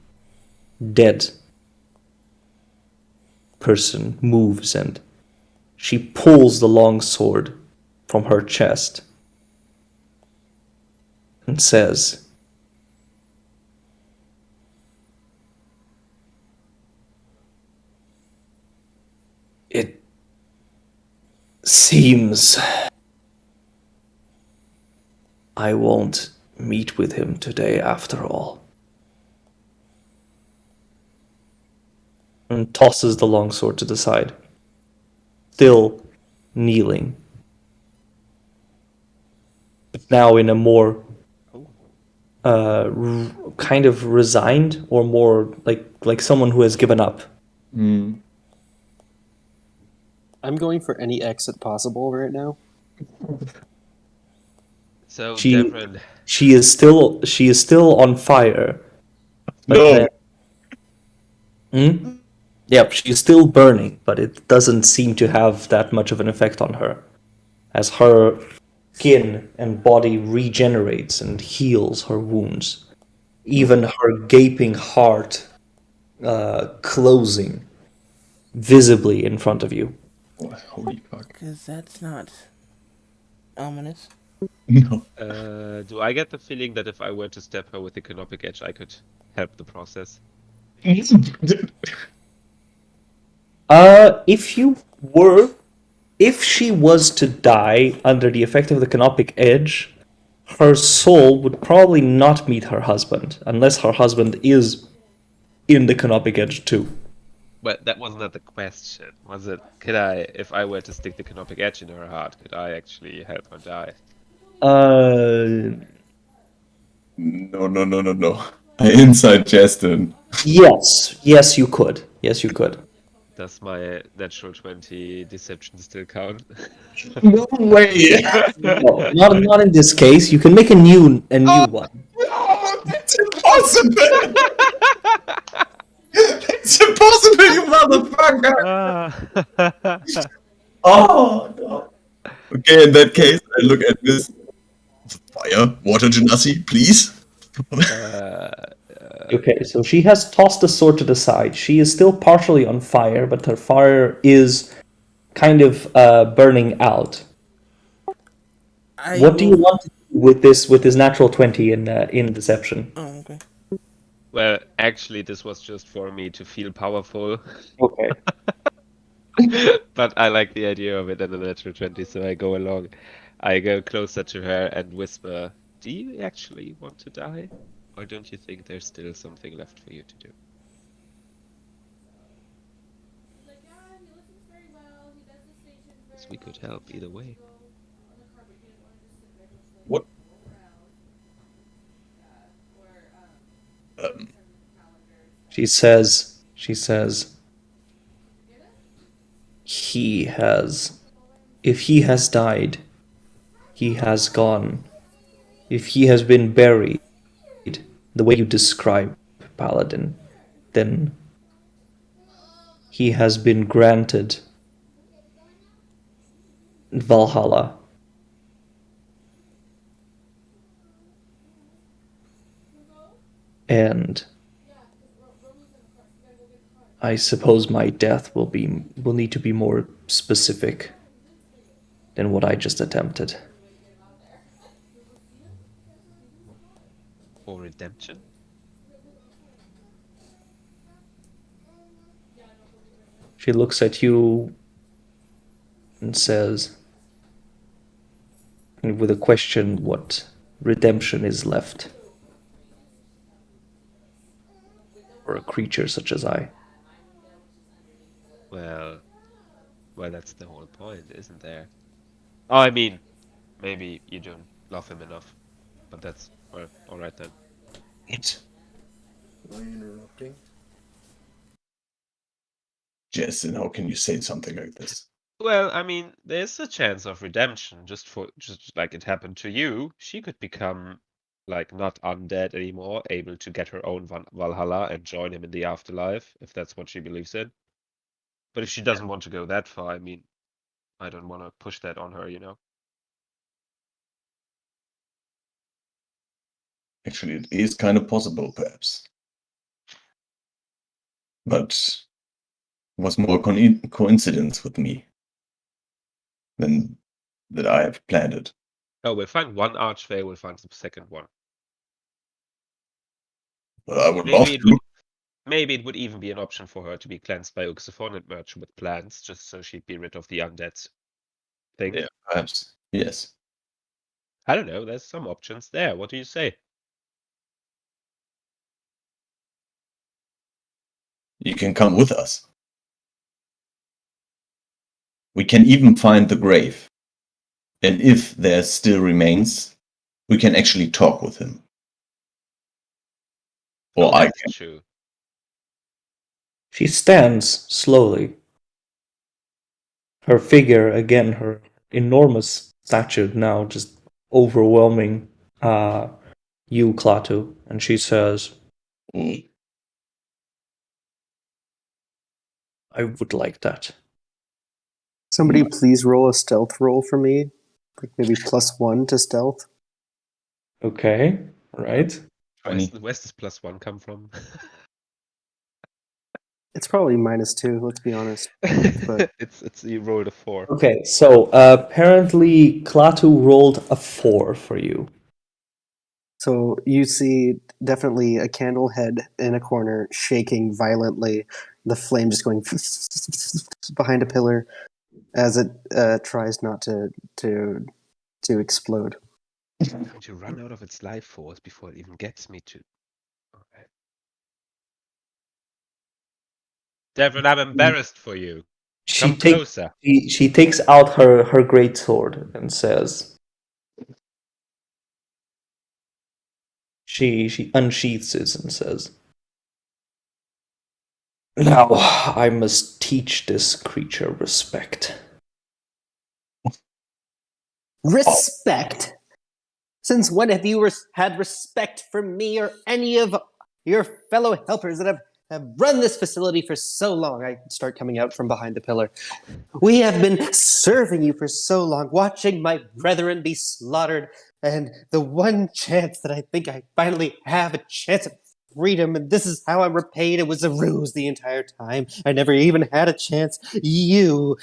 dead person moves, and she pulls the long sword from her chest and says, "It seems I won't meet with him today after all." And tosses the longsword to the side, still kneeling, but now in a more kind of resigned, or more like someone who has given up. I'm going for any exit possible right now. So, She Devrin, she is still on fire. But No. Yep, she's still burning, but it doesn't seem to have that much of an effect on her, as her skin and body regenerates and heals her wounds. Even her gaping heart closing visibly in front of you. Oh, holy fuck. Because that's not ominous. No. do I get the feeling that if I were to stab her with the canopic edge, I could help the process? If she was to die under the effect of the canopic edge, her soul would probably not meet her husband, unless her husband is in the canopic edge too. But that was not the question, was it? Could I, if I were to stick the canopic edge in her heart, could I actually help her die? No. I inside Justin. Yes, you could. Yes, you could. Does my natural 20 deception still count? No way. No, not in this case. You can make a new one. No, that's impossible. It's impossible, you motherfucker. Oh no. Okay, in that case, I look at Miss Fire, Water Genasi, please. Okay, so she has tossed the sword to the side. She is still partially on fire, but her fire is kind of burning out. I What do you will. want to do with this natural 20 in deception? Oh, okay. Well, actually, this was just for me to feel powerful. Okay. But I like the idea of it in the natural 20, so I go along. I go closer to her and whisper, "Do you actually want to die? Or don't you think there's still something left for you to do?" Because we could help either way. What? Um, She says, if he has died, he has gone. If he has been buried, the way you describe Paladin, then he has been granted Valhalla. And I suppose my death will need to be more specific than what I just attempted. For redemption? She looks at you and says, with a question, what redemption is left for a creature such as I. Well, that's the whole point, isn't there? Oh, I mean, maybe you don't love him enough, but that's, well, alright then. Am I interrupting? Justin, how can you say something like this? Well, I mean, there's a chance of redemption, just like it happened to you. She could become like not undead anymore, able to get her own Valhalla and join him in the afterlife, if that's what she believes in. But if she doesn't want to go that far, I mean, I don't want to push that on her, you know? Actually, it is kind of possible, perhaps. But it was more coincidence with me than that I have planned it. Oh, we'll find one archfey, we'll find the second one. But I would love to. Maybe it would even be an option for her to be cleansed by Uxaphon and merge with plants, just so she'd be rid of the undead thing. Yeah, perhaps. Yes. I don't know, there's some options there. What do you say? You can come with us. We can even find the grave. And if there still remains, we can actually talk with him. Or I that's can. true. She stands slowly. Her figure, again, her enormous stature now just overwhelming you, Klaatu, and she says, Mm. I would like that. Somebody please roll a stealth roll for me. Like maybe +1 to stealth. Okay, right. Where's does +1 come from? It's probably -2, let's be honest. But it's you rolled a 4. Okay, so apparently Klaatu rolled a 4 for you. so you see definitely a candle head in a corner shaking violently, the flame just going behind a pillar as it tries not to explode. It's going to run out of its life force before it even gets me to. Okay. Devin, I'm embarrassed for you. Come closer. She takes out her great sword and says, she unsheaths it and says, now I must teach this creature respect. Respect? Since when have you had respect for me or any of your fellow helpers that have have run this facility for so long. I start coming out from behind the pillar. We have been serving you for so long, watching my brethren be slaughtered, and the one chance that I think I finally have a chance at freedom, and this is how I'm repaid. It was a ruse the entire time. I never even had a chance. You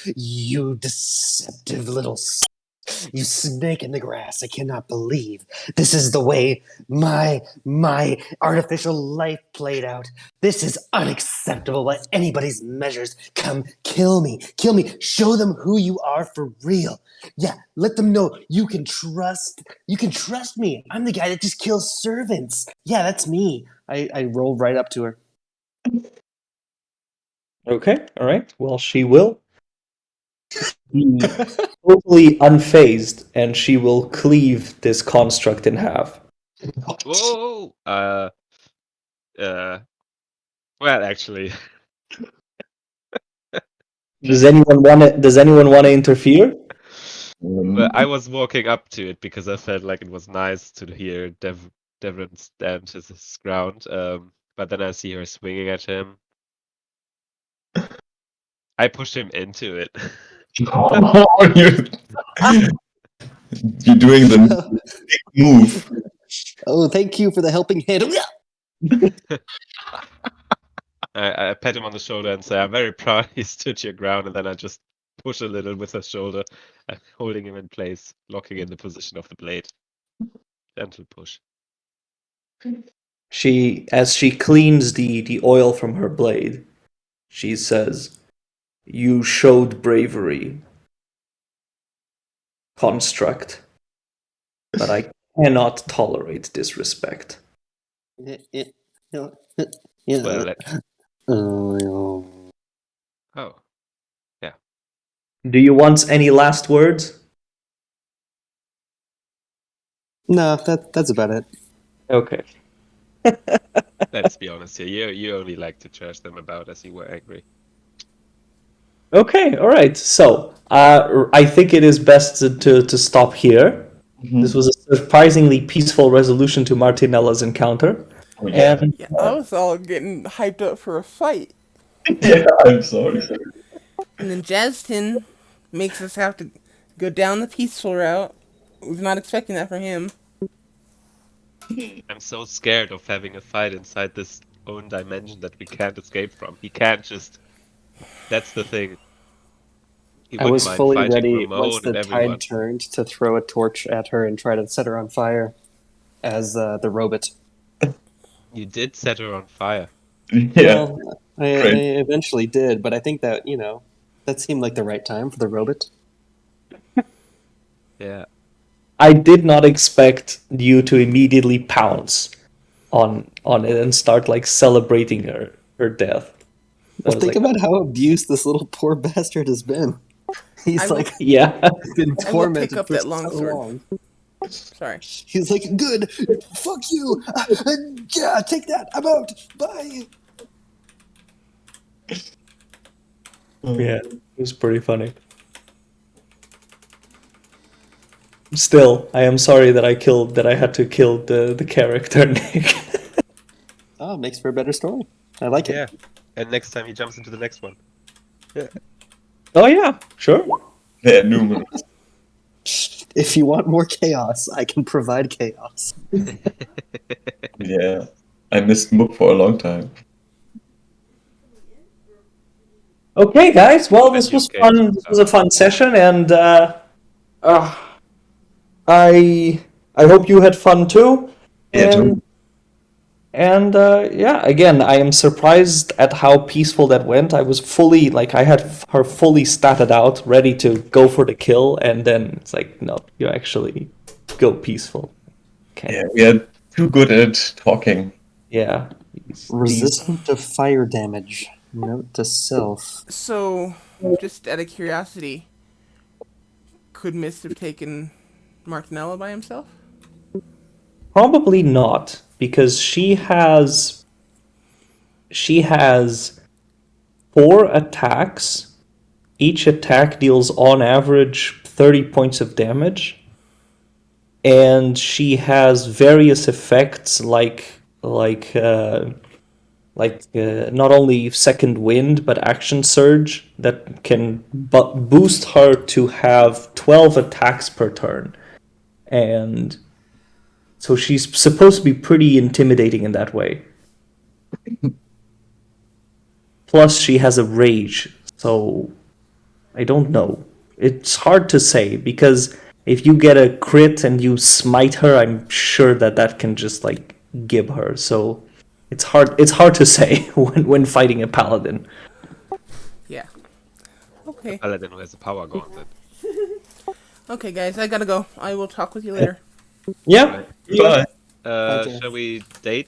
deceptive little you snake in the grass. I cannot believe this is the way my artificial life played out. This is unacceptable by anybody's measures. Come, kill me. Show them who you are for real. Yeah, let them know you can trust me. I'm the guy that just kills servants. Yeah, that's me. I rolled right up to her. Okay, all right. Well, she will be totally unfazed, and she will cleave this construct in half. Whoa! Well, actually, Does anyone want to interfere? but I was walking up to it because I felt like it was nice to hear Devon stand his ground. But then I see her swinging at him. I pushed him into it. You're doing the big move. Oh, thank you for the helping hand. I pat him on the shoulder and say, "I'm very proud he stood your ground." And then I just push a little with her shoulder, holding him in place, locking in the position of the blade. Gentle push. As she cleans the oil from her blade, she says, "You showed bravery, construct, but I cannot tolerate disrespect." Well, Oh, oh, yeah. Do you want any last words? no, that's about it. Okay. Let's be honest here. You only like to trash them about as you were angry. Okay, all right. So, I think it is best to stop here. This was a surprisingly peaceful resolution to Martinella's encounter. Oh, yeah. And Yeah, I was all getting hyped up for a fight. Yeah, I'm sorry. And then Jastin makes us have to go down the peaceful route. Was not expecting that from him. I'm so scared of having a fight inside this own dimension that we can't escape from. He can't just. That's the thing. He I wouldn't was mind fully fighting ready Ramon once the and everyone. tide turned to throw a torch at her and try to set her on fire as the robot. You did set her on fire. Yeah. Well, I eventually did, but I think that, that seemed like the right time for the robot. Yeah. I did not expect you to immediately pounce on it and start like celebrating her death. I Well, was think like, about how abused this little poor bastard has been. He's I will- like yeah. been I will pick tormented up for that long so sword. long. Sorry. He's like, good, fuck you, yeah, take that, I'm out, bye. Yeah, it was pretty funny. Still, I am sorry that I had to kill the character Nick. Oh, makes for a better story. I like it. Yeah. And next time he jumps into the next one. Oh yeah, sure. They're numerous. If you want more chaos, I can provide chaos. Yeah. I missed Mook for a long time. Okay, guys. Well, this When you was came fun. to This was a fun session, and I hope you had fun too. Yeah, too. And yeah, again, I am surprised at how peaceful that went. I was fully like I had her fully statted out, ready to go for the kill, and then it's like, no, you actually go peaceful. Okay. Yeah, we are too good at talking. Yeah. Resistant to fire damage. Note to self. So, just out of curiosity, could Mist have taken Martinella by himself? Probably not, because she has 4 attacks. Each attack deals on average 30 points of damage. And she has various effects like like not only second wind but action surge that can boost her to have 12 attacks per turn, and so she's supposed to be pretty intimidating in that way. Plus she has a rage, so I don't know. It's hard to say because if you get a crit and you smite her, I'm sure that can just like give her. So it's hard to say when fighting a paladin. Yeah. Okay. Paladin who has a power gauntlet. Okay, guys, I gotta go. I will talk with you later. Yeah. Bye. Okay. Shall we date